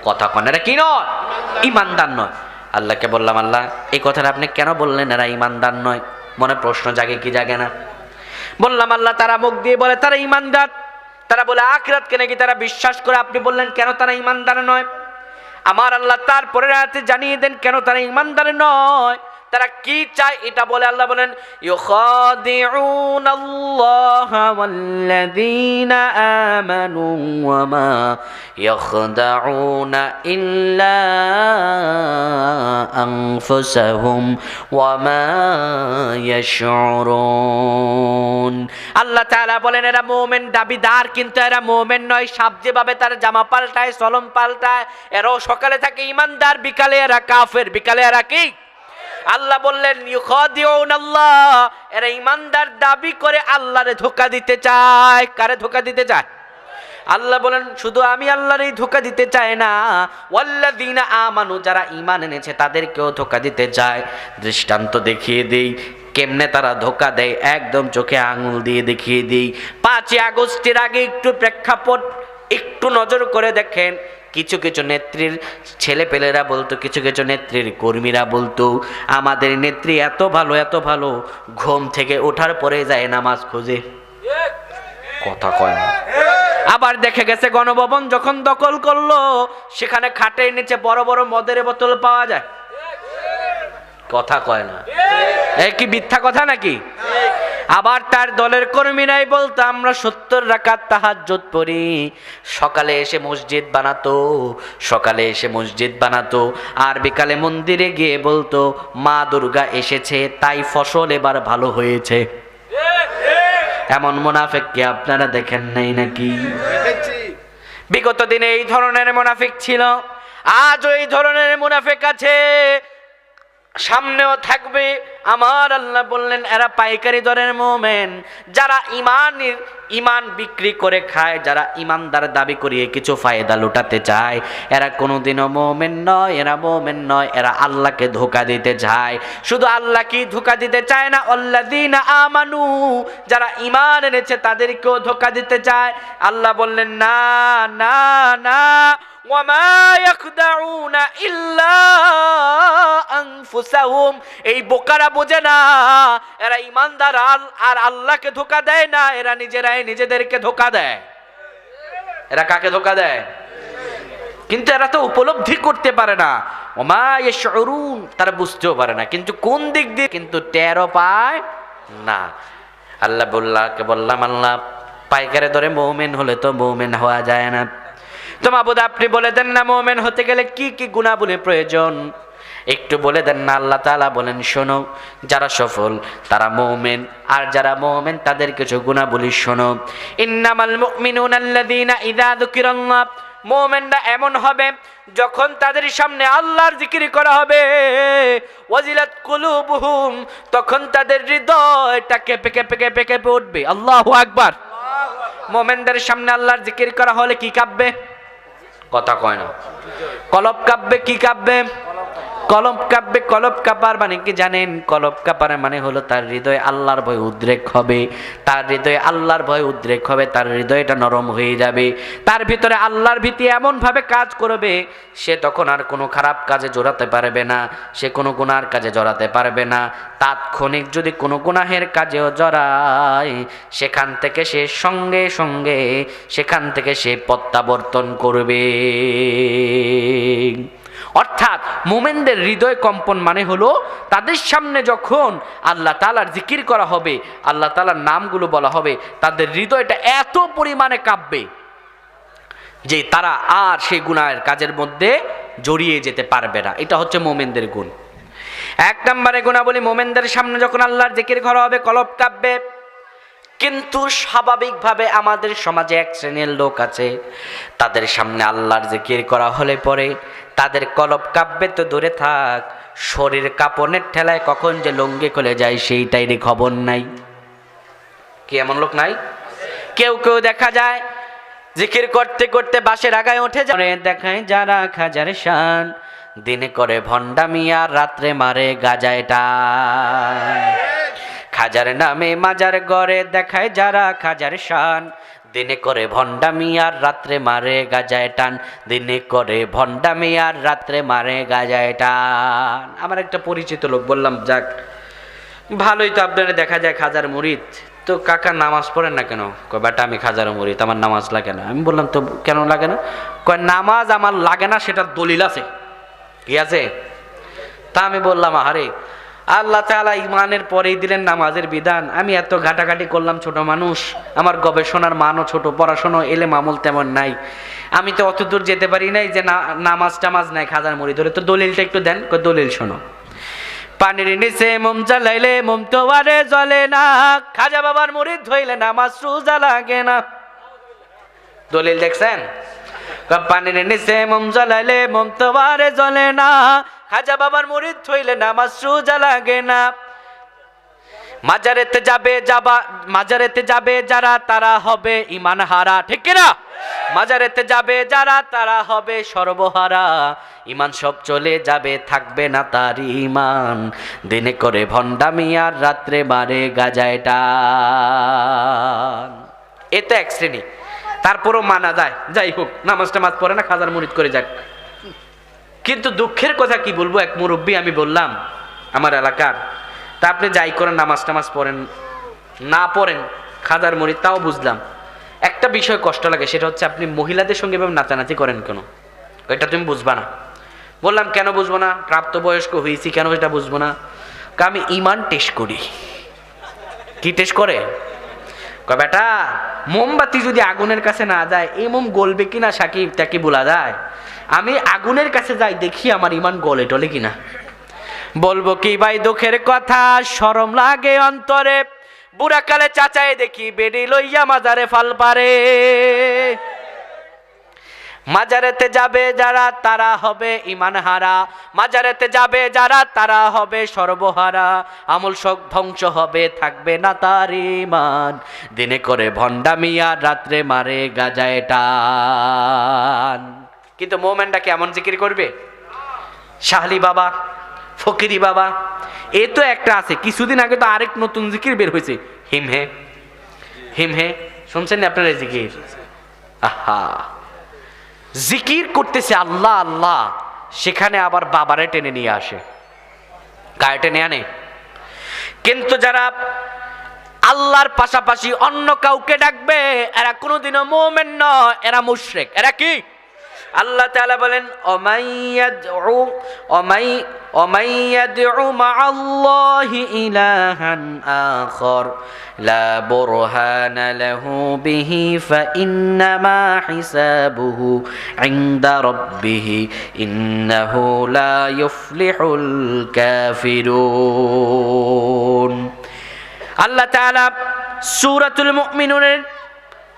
কথা কোন, এরা কি নয়? ঈমানদার নয়। আল্লাহকে বললাম আল্লাহ এই কথাটা আপনি কেন বললেন এরা ঈমানদার নয়? মনে প্রশ্ন জাগে কি জাগে না? বললাম আল্লাহ তারা মুখ দিয়ে বলে তারা ঈমানদার, তারা বলে আখিরাতকে নাকি তারা বিশ্বাস করে, আপনি বললেন কেন তারা ঈমানদার নয়? আমার আল্লাহ তারপরে রাতে জানিয়ে দেন কেন তারা ঈমানদার নয়। তারা কি চায় এটা বলে আল্লাহ বলেন ইউখাদিউনাল্লাহা ওয়াল্লাযীনা আমানু ওয়া মা ইয়াখদাউনা ইল্লা আনফুসাহুম ওয়া মা ইয়াশউরুন। আল্লাহ তাআলা বলেন এরা মুমিন দাবিদার, কিন্তু এরা মুমিন নয়। সাপ যেভাবে তার জামা পাল্টায়, সলম পাল্টায়, এরাও সকালে থাকে ঈমানদার, বিকালে এরা কাফের, বিকালে এরা কি? আল্লাহ বললেন ইউখাদিউনাল্লাহ, এরা ঈমানদার দাবি করে আল্লাহরে ধোঁকা দিতে চায়। কারে ধোঁকা দিতে চায়? আল্লাহ বলেন শুধু আমি আল্লাহরই ধোঁকা দিতে চাই না, ওয়াল্লাযীনা আমানু, যারা ঈমান এনেছে তাদেরকেও ধোঁকা দিতে চায়। দৃষ্টান্ত দেখিয়ে দেই কেমনে তারা ধোঁকা দেয়, একদম চোখে আঙুল দিয়ে দেখিয়ে দিই। 5ই আগস্টের আগে একটু প্রেক্ষাপট একটু নজর করে দেখেন কিছু কিছু নেত্রীর ছেলেপেলেরা বলতো, কিছু কিছু নেত্রীর কর্মীরা বলতো, আমাদের নেত্রী এত ভালো ঘুম থেকে ওঠার পরে যায় নামাজ খোঁজে। কথা কয় না। আবার দেখে গেছে গণভবন যখন দখল করলো, সেখানে খাটের নিচে বড় বড় মদের বোতল পাওয়া যায়। কথা কয় না। এই কি মিথ্যা কথা নাকি? আবার তার দলের কর্মীরাই বলতো, আমরা 70 রাকাত তাহাজ্জুদ পড়ি। সকালে এসে মসজিদ বানাতো, আর বিকালে মন্দিরে গিয়ে বলতো মা দুর্গা এসেছে, তাই ফসল এবার ভালো হয়েছে। এমন মুনাফিক কি আপনারা দেখেন নাই নাকি? বিগত দিনে এই ধরনের মুনাফিক ছিল, আজও এই ধরনের মুনাফিক আছে, সামনেও থাকবে। আমার আল্লাহ বললেন এরা পাইকারি দরের মুমিন, যারা ইমান বিক্রি করে খায়, যারা ইমানদার দাবি করিয়ে কিছু ফায়দা লুটাতে চায়, এরা কোনোদিনও মুমিন নয়, এরা আল্লাহকে ধোঁকা দিতে চায়। শুধু আল্লাহকে ধোঁকা দিতে চায় না, আল্লাযীনা আমানু, যারা ঈমান এনেছে তাদেরকেও ধোঁকা দিতে চায়। আল্লাহ বললেন না না না, ওয়ামা ইয়াখদাউনা ইল্লা আনফুসাহুম, এই বোকারা বোঝে না, এরা ঈমানদার আর আল্লাহকে ধোঁকা দেয় না, এরা নিজেরাই নিজেদেরকে ধোঁকা দেয়। এরা কাকে ধোঁকা দেয়? কিন্তু এরা তো উপলব্ধি করতে পারে না, ওমা ইয়াশউরুন, তারা বুঝতেও পারে না, কিন্তু কোন দিক দিয়ে কিন্তু টেরও পায় না। বললাম আল্লাহ পাইকারে ধরে মুমিন হলে তো মুমিন হওয়া যায় না। তো মাবুদ আপনি বলে দেন না, মুমিন হতে গেলে কি কি গুণাবলী প্রয়োজন একটু বলে দেন না। আল্লাহ তাআলা বলেন, শোনো, যারা সফল তারা মুমিন, আর যারা মুমিন তাদের কিছু গুণাবলী শোনো। ইন্নামাল মুমিনুনা আল্লাযীনা ইযা যুকিরাল্লাহ, মুমিনরা এমন হবে যখন তাদের সামনে আল্লাহর জিকির করা হবে, ওয়াজিলাত কুলুবুহুম, তখন তাদের হৃদয়টা কেঁপে কেঁপে কেঁপে কেঁপে উঠবে। আল্লাহু আকবার। মুমিনদের সামনে আল্লাহর জিকির করা হলে কি কাঁপবে? কথা কয় না। কলব কাঁপবে। কি কাঁপবে? কলব কাঁপবে। কলব কাঁপার মানে কি জানেন? কলব কাঁপার মানে হলো তার হৃদয়ে আল্লাহর ভয় উদ্রেক হবে, তার হৃদয়ে আল্লাহর ভয় উদ্রেক হবে, তার হৃদয়টা নরম হয়ে যাবে, তার ভিতরে আল্লাহর ভীতি এমন ভাবে কাজ করবে, সে তখন আর কোনো খারাপ কাজে জড়াতে পারবে না, সে কোনো গুনার কাজে জড়াতে পারবে না। তাৎক্ষণিক যদি কোনো গুনাহের কাজেও জড়ায়, সেখান থেকে সে সঙ্গে সঙ্গে সেখান থেকে সে প্রত্যাবর্তন করবে। অর্থাৎ মুমিনদের হৃদয় কম্পন মানে হলো তাদের সামনে যখন আল্লাহ তাআলার জিকির করা হবে, আল্লাহ তাআলার নামগুলো বলা হবে, তাদের হৃদয়টা এত পরিমাণে কাঁপবে যে তারা আর সেই গুনাহের কাজের মধ্যে জড়িয়ে যেতে পারবে না। এটা হচ্ছে মুমিনদের গুণ। এক নম্বরে গুণাবলী, মুমিনদের সামনে যখন আল্লাহর জিকির করা হবে কলব কাঁপবে। কিন্তু স্বাভাবিকভাবে আমাদের সমাজে এক শ্রেণীর লোক আছে, তাদের সামনে আল্লাহর জিকির করা হলে পরে তাদের কলব কাঁপবে তো দূরে থাক, শরীর কাঁপনের ঠেলায় কখন যে লঙ্গি খুলে যায় সেইটাই খবর নাই। কি এমন লোক নাই? কেউ কেউ দেখা যায় জিকির করতে করতে বাসের আগায় উঠে যায়, দেখায় যারা খাজার শান, দিনে করে ভণ্ডামি আর রাত্রে মারে গাজায় টান। খাজার নামে মাজার গড়ে দেখায় যারা খাজার শান, দিনে করে ভণ্ডামি আর রাত্রে মারে গাজায় টান, দিনে করে ভণ্ডামি আর রাত্রে মারে গাজায় টান। আমার একটা পরিচিত লোক, বললাম যাক ভালোই তো আপনারা দেখা যায় খাজার মুরিদ, তো কাকা নামাজ পড়েন না কেন? কয় বেটা আমি খাজার মুরিদ, আমার নামাজ লাগে না। আমি বললাম তো কেন লাগে না? কয় নামাজ আমার লাগে না, সেটার দলিল আছে। কি আছে? তা আমি বললাম আরে আল্লাহ তাআলা ঈমানের পরেই দিলেন নামাজের বিধান, আমি এত ঘাটাঘাটি করলাম, ছোট মানুষ, আমার গবেষণার মানও ছোট, পড়াশোনা এলে মামুল তেমন নাই, আমি তো অত দূর যেতে পারি নাই যে নামাজ টামাজ নাই খাজার মুরিদ ধরে, তো দলিলটা একটু দেন। দলিল শোনো, পানির নিচে মোম জ্বালাইলে মোম তো আরে জ্বলে না, খাজা বাবার মুরিদ হইলে নামাজ রোজা লাগে না। দলিল দেখছেন? পানির নিচে মোম জ্বালাইলে মোম তো আরে জ্বলে না, খাজা বাবার মুরিদ হইলে নামাজ রোজা লাগে না। মাজারেতে যাবে যারা তারা হবে ঈমান হারা, ঠিক কি না? মাজারেতে যাবে যারা তারা হবে সর্বহারা, ঈমান সব চলে যাবে, থাকবে না তার ঈমান, দিনে করে ভণ্ডামি আর রাত্রে মারে গাজায় টান। এতে এক শ্রেণী। তারপরও মানা যায়, যাই হোক নামাজ টামাজ পড়ে না, খাজার মুরিদ করে যাক। কিন্তু দুঃখের কথা কি বলবো, এক মুরব্বী আমি বললাম আমার এলাকার, তা আপনি যাই করেন নামাজ টামাজ পড়েন না পড়েন খাজার মুরিদ, তাও বুঝলাম। একটা বিষয় কষ্ট লাগে, সেটা হচ্ছে আপনি মহিলাদের সঙ্গে এভাবে নাচানাচি করেন কেন, ওইটা তুমি বুঝবা না। বললাম কেন বুঝবো না, প্রাপ্তবয়স্ক হয়েছি কেন এটা বুঝবো না? আমি ইমান টেস্ট করি। কি টেস্ট করে? কয় বেটা মোমবাতি যদি আগুনের কাছে না যায় এই মোম গলবে কিনা সাকিব তা কি বলা যায়? আমি আগুনের কাছে যাই দেখি আমার ইমান গলে টলে কিনা। বলবো কি ভাই দুঃখের কথা, শরম লাগে অন্তরে, বুড়াকালে চাচায় দেখি বেডি লইয়া মাজারে ফাল পারে। মাজারেতে যাবে যারা তারা হবে ইমান হারা, মাজারেতে যাবে যারা তারা হবে সর্বহারা। আমল সব ধ্বংস হবে, থাকবে না তার ইমান, দিনে করে ভণ্ডামিয়া রাত্রে মারে গাজায় টান। কিন্তু মোমেনটা কেমন জিকির করবে? শাহলি বাবা, ফকিরি বাবা, এ তো একটা আছে। কিছুদিন আগে তো আরেক নতুন জিকির বের হয়েছে, হিমহে হিমহে, শুনছেন না আপনারা জিকির? আহা, জিকির করতেছে আল্লাহ আল্লাহ, সেখানে আবার বাবারে টেনে নিয়ে আসে। কায় টেনে আনে? কিন্তু যারা আল্লাহর পাশাপাশি অন্য কাউকে ডাকবে এরা কোনোদিনও মুমিন নয়, এরা মুশরিক। এরা কি? আল্লাহ তাআলা বলেন অমাইয়াদউ মাআল্লাহি ইলাহান আখার লা বুরহানা লাহু বিহি ফাইন্নামা হিসাবুহু ইনদা রাব্বিহি ইন্নাহু লা ইউফলিহুল কাফিরুন। আল্লাহ তাআলা সূরাতুল মুমিনুনের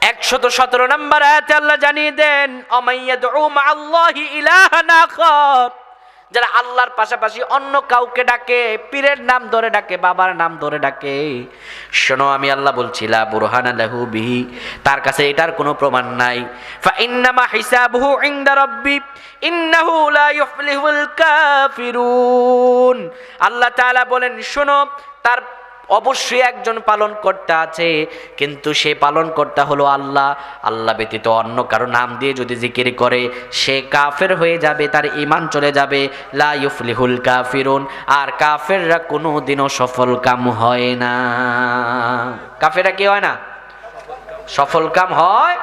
117 নম্বর আয়াতে আল্লাহ জানিয়ে দেন অমাইয়াদউ মাআল্লাহি ইলাহান আখার, যারা আল্লাহর পাশাপাশি অন্য কাউকে ডাকে, পীরের নাম ধরে ডাকে, বাবার নাম ধরে ডাকে, শোনো আমি আল্লাহ বলছি লা বুরহানা লাহু বিহি, তার কাছে এটার কোনো প্রমাণ নাই। ফাইন্নামা হিসাবুহু ইনদা রাব্বি ইন্নাহু লা ইউফলিহুল কাফিরুন। আল্লাহ তাআলা বলেন শোনো, তার অবশ্যই একজন পালনকর্তা আছে, কিন্তু সে পালনকর্তা হলো আল্লাহ। আল্লাহ ব্যতীত অন্য কারো নাম দিয়ে যদি জিকির করে সে কাফের হয়ে যাবে, তার ঈমান চলে যাবে। লা ইউফলিহুল কাফিরুন। আর কাফেররা কোনোদিনও সফল কাম হয় না। কাফেররা কি হয় না? সফল কাম হয়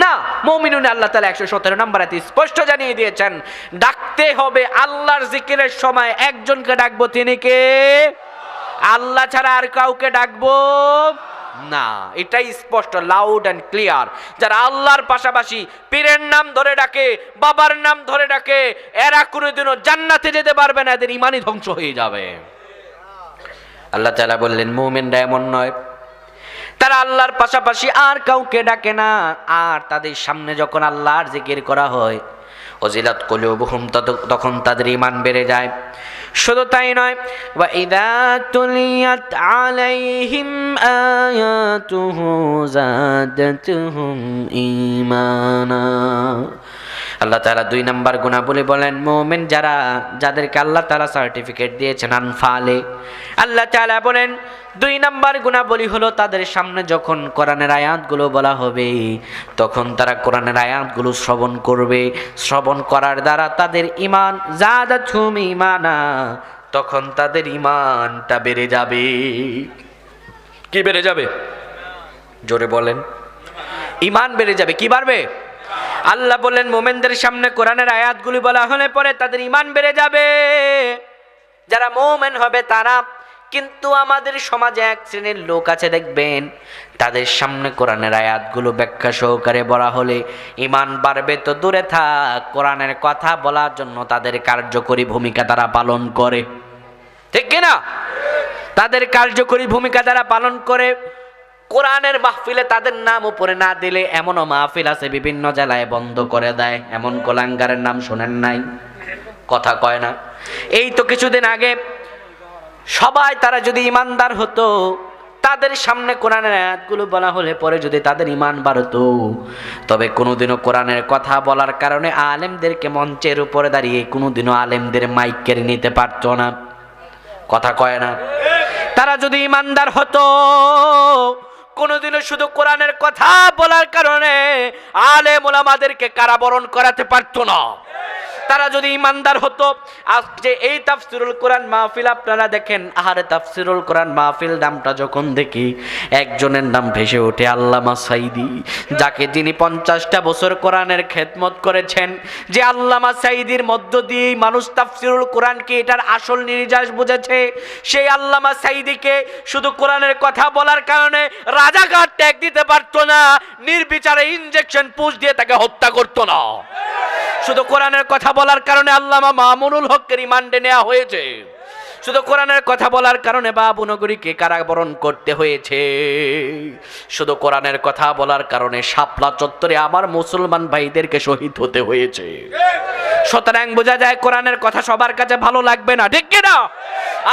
না। মুমিনুন আল্লাহ তাআলা 117 নম্বর আয়াতে স্পষ্ট জানিয়ে দিয়েছেন ডাকতে হবে আল্লাহর জিকিরের সময় একজনকে ডাকবো, তিনি কে? আল্লাহ ছাড়া আর কাউকে ডাকবো না। এটাই স্পষ্ট, লাউড অ্যান্ড ক্লিয়ার। যারা আল্লাহর পাশাপাশি পীরের নাম ধরে ডাকে, বাবার নাম ধরে ডাকে, এরা কোনোদিনও জান্নাতে যেতে পারবে না, এদের ঈমানই ধ্বংস হয়ে যাবে। আল্লাহ তাআলা বললেন মুমিনরা এমন নয়, তারা আল্লাহর পাশাপাশি আর কাউকে ডাকে না। আর তাদের সামনে যখন আল্লাহর জিকির করা হয় ওয়াজিলাত কুলুবুহুম, তখন তাদের ঈমান বেড়ে যায়। শুধু তাই নয়, ওয়া ইযা তুলিয়াত আলাইহিম আয়াতুহু যাদাতুহুম ঈমানা। আল্লাহ তাআলা 2 নম্বর গুণাবলী বলেন মুমিন যারা, যাদেরকে আল্লাহ তাআলা সার্টিফিকেট দিয়েছেন আনফালে, আল্লাহ তাআলা বলেন 2 নম্বর গুণাবলী হলো তাদের সামনে যখন কোরআনের আয়াতগুলো বলা হবে তখন তারা কোরআনের আয়াতগুলো শ্রবণ করবে। শ্রবণ করার দ্বারা তাদের ঈমান যাদাতুহুম ঈমানা, তখন তাদের ঈমানটা বেড়ে যাবে। কি বেড়ে যাবে? জোরে বলেন। ঈমান বেড়ে যাবে। কি বাড়বে? আল্লাহ বলেন মুমিনদের সামনে কোরআনের আয়াতগুলি বলা হলে পরে তাদের ঈমান বেড়ে যাবে। যারা মুমিন হবে তারা। কিন্তু আমাদের সমাজে এক শ্রেণীর লোক আছে দেখবেন, তাদের সামনে কোরআনের আয়াতগুলো ব্যাখ্যা সহকারে বলা হলে ঈমান বাড়বে তো দূরে থাক, কোরআনের কথা বলার জন্য তাদের কার্যকরী ভূমিকা তারা পালন করে। ঠিক কিনা? তাদের কার্যকরী ভূমিকা তারা পালন করে। কোরআনের মাহফিলে তাদের নাম উপরে না দিলে এমনও মাহফিল আছে বিভিন্ন জেলায় বন্ধ করে দেয়। এমন কোলাঙ্গারের নাম শোনেন নাই? কথা কয় না। এই তো কিছুদিন আগে সবাই তারা যদি ইমানদার হতো, তাদের সামনে কোরআনের আয়াতগুলো বলা হলে পরে যদি তাদের ঈমান বাড়তো, তবে কোনোদিনও কোরআনের কথা বলার কারণে আলেমদেরকে মঞ্চের উপরে দাঁড়িয়ে কোনোদিনও আলেমদের মাইক কেড়ে নিতে পারতো না। কথা কয় না। তারা যদি ইমানদার হতো, কোনোদিনও শুধু কোরআনের কথা বলার কারণে আলেম ওলামাদেরকে কারাবরণ করাতে পারতো না। তারা যদি ইমানদার হতো, আজকে এই তাফসিরুল কোরআন মাহফিল আপনারা দেখেন, আহারে তাফসিরুল কোরআন মাহফিল নামটা যখন দেখি একজনের নাম ভেসে ওঠে আল্লামা সাঈদী, যাকে যিনি 50টা বছর কোরআনের খেদমত করেছেন। যে আল্লামা সাঈদীর মধ্য দিয়েই মানুষ তাফসিরুল কোরআনকে এটার আসল নির্যাস বুঝেছে, সেই আল্লামা সাঈদীকে শুধু কোরআনের কথা বলার কারণে রাজাকার ট্যাগ দিতে পারতো না, নির্বিচারে ইনজেকশন পুশ দিয়ে তাকে হত্যা করতো না। শুধু কোরআনের কথা বলার কারণে আল্লামা মামুনুল হককে রিমান্ডে নেওয়া হয়েছে। শুধু কোরআনের কথা বলার কারণে বাবু নগরীকে কারাবরণ করতে হয়েছে। শুধু কোরআনের কথা বলার কারণে শাপলা চত্বরে আমার মুসলমান ভাইদেরকে শহীদ হতে হয়েছে। সুতরাং বোঝা যায় কোরআনের কথা সবার কাছে ভালো লাগবে না, ঠিক কিনা?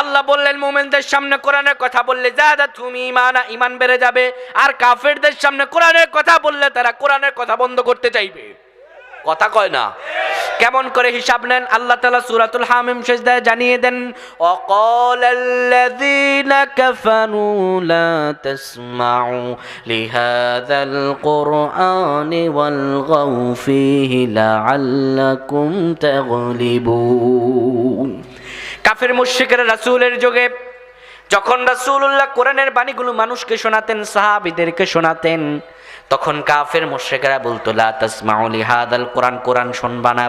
আল্লাহ বললেন মুমিনদের সামনে কোরআনের কথা বললে যাদা তুমি ঈমান বেড়ে যাবে, আর কাফেরদের সামনে কোরআনের কথা বললে তারা কোরআনের কথা বন্ধ করতে চাইবে। কথা কয় না। কেমন করে হিসাব নেন? আল্লাহ তাআলা সূরাতুল হামিম সিজদায় জানিয়ে দেন, ওয়াকালাল্লাযীনা কাফারু লা তাসমাউ লিহাযাল কুরআনি ওয়ালগাউ ফীহি লাআল্লাকুম তাগলিবুন। কাফের মুশরিকরা রাসূলের যুগে যখন রাসূলুল্লাহ কোরআনের বাণীগুলো মানুষকে শোনাতেন, সাহাবীদেরকে শোনাতেন, তখন কাফের মুশরিকরা বলতো লা তাসমাউ লিহাযাল কুরআন, কোরআন শুনবা না।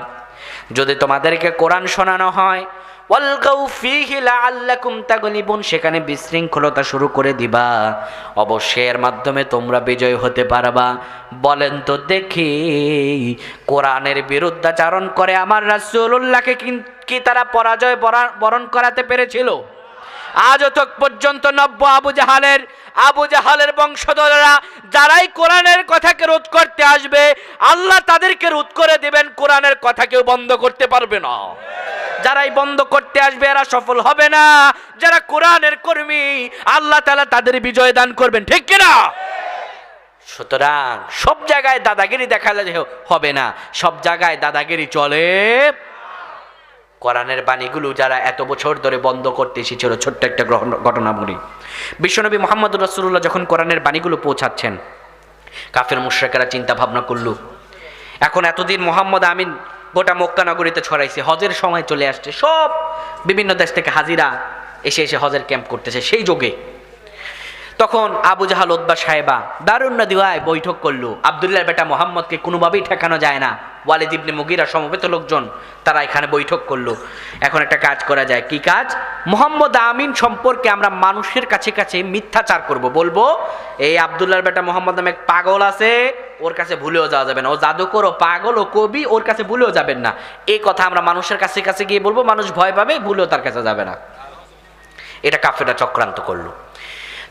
যদি তোমাদেরকে কোরআন শোনানো হয়, ওয়ালগাউ ফীহি লাআল্লাকুম তাগলিবুন, সেখানে বিশৃঙ্খলতা শুরু করে দিবা, অবশ্যই এর মাধ্যমে তোমরা বিজয় হতে পারবা। বলেন তো দেখি, কোরআনের বিরুদ্ধাচরণ করে আমার রাসূলুল্লাহকে কি তারা পরাজয় বরণ করাতে পেরেছিল? আজও তো পর্যন্ত নব্য আবু জাহালের বংশধররা যারাই কোরআনের কথাকে রোধ করতে আসবে, আল্লাহ তাদেরকে রোধ করে দিবেন, কোরআনের কথা কেউ বন্ধ করতে পারবে না। যারাই বন্ধ করতে আসবে এরা সফল হবে না। যারা কোরআনের কর্মী, আল্লাহ তাআলা তাদের বিজয় দান করবেন, ঠিক কিনা? সুতরাং সব জায়গায় দাদাগিরি দেখালে হবে না, সব জায়গায় দাদাগিরি চলে। কোরআনের বাণীগুলো যারা এত বছর ধরে বন্ধ করতে এসেছিল, ছোট্ট একটা ঘটনা বলি। বিশ্বনবী মুহাম্মদুর রাসূলুল্লাহ যখন কোরআনের বাণীগুলো পৌঁছাচ্ছেন, কাফের মুশরিকরা চিন্তা ভাবনা করলো, এখন এতদিন মুহাম্মদ আমিন গোটা মক্কা নগরীতে ছড়াইছে, হজের সময় চলে আসছে, সব বিভিন্ন দেশ থেকে হাজিরা এসে হজের ক্যাম্প করতেছে। সেই যোগে তখন আবু জাহাল, উতবা, সাহেবা দারুন নদীয়ায় বৈঠক করলো। আব্দুল্লাহর বেটা মুহাম্মদকে কোনোভাবেই ঠেকানো যায় না। ওয়ালিদ ইবনে মুগীরা সমবেত লোকজন তারা এখানে বৈঠক করলো। এখন একটা কাজ করা যায়। কি কাজ? মুহাম্মদ আমিন সম্পর্কে আমরা মানুষের কাছে কাছে মিথ্যাচার করব, বলবো এই আব্দুল্লাহর বেটা মুহাম্মদ নামে এক পাগল আছে, ওর কাছে ভুলেও যাওয়া যাবে না, ও জাদুকর, ও পাগল, ও কবি, ওর কাছে ভুলেও যাবেন না। এই কথা আমরা মানুষের কাছে কাছে গিয়ে বলবো, মানুষ ভয় পাবে, ভুলেও তার কাছে যাবে না। এটা কাফেররা চক্রান্ত করলো।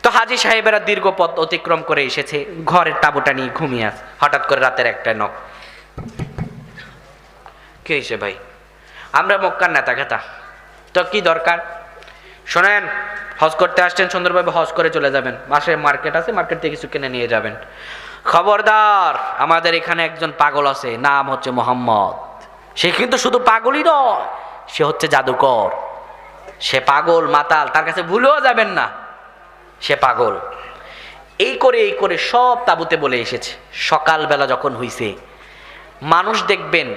তো হাজী সাহেবেরা দীর্ঘ পথ অতিক্রম করে এসেছে, ঘরের তাঁবুটা নিয়ে ঘুমিয়ে আছে। হঠাৎ করে রাতের একটা নক। কি হয়েছে ভাই? আমরা মক্কার নেতা খেতা, তো কি দরকার? শোনেন, হজ করতে আসছেন, সুন্দরভাবে হজ করে চলে যাবেন, মাসে মার্কেট আছে, মার্কেট থেকে কিছু কিনে নিয়ে যাবেন। খবরদার, আমাদের এখানে একজন পাগল আছে, নাম হচ্ছে মোহাম্মদ। সে কিন্তু শুধু পাগলই নয়, সে হচ্ছে জাদুকর, সে পাগল মাতাল, তার কাছে ভুলেও যাবেন না, সে পাগল। এই করে সব তাবুতে বলে এসেছে। সকালবেলা যখন হইছে, মানুষ দেখবেন,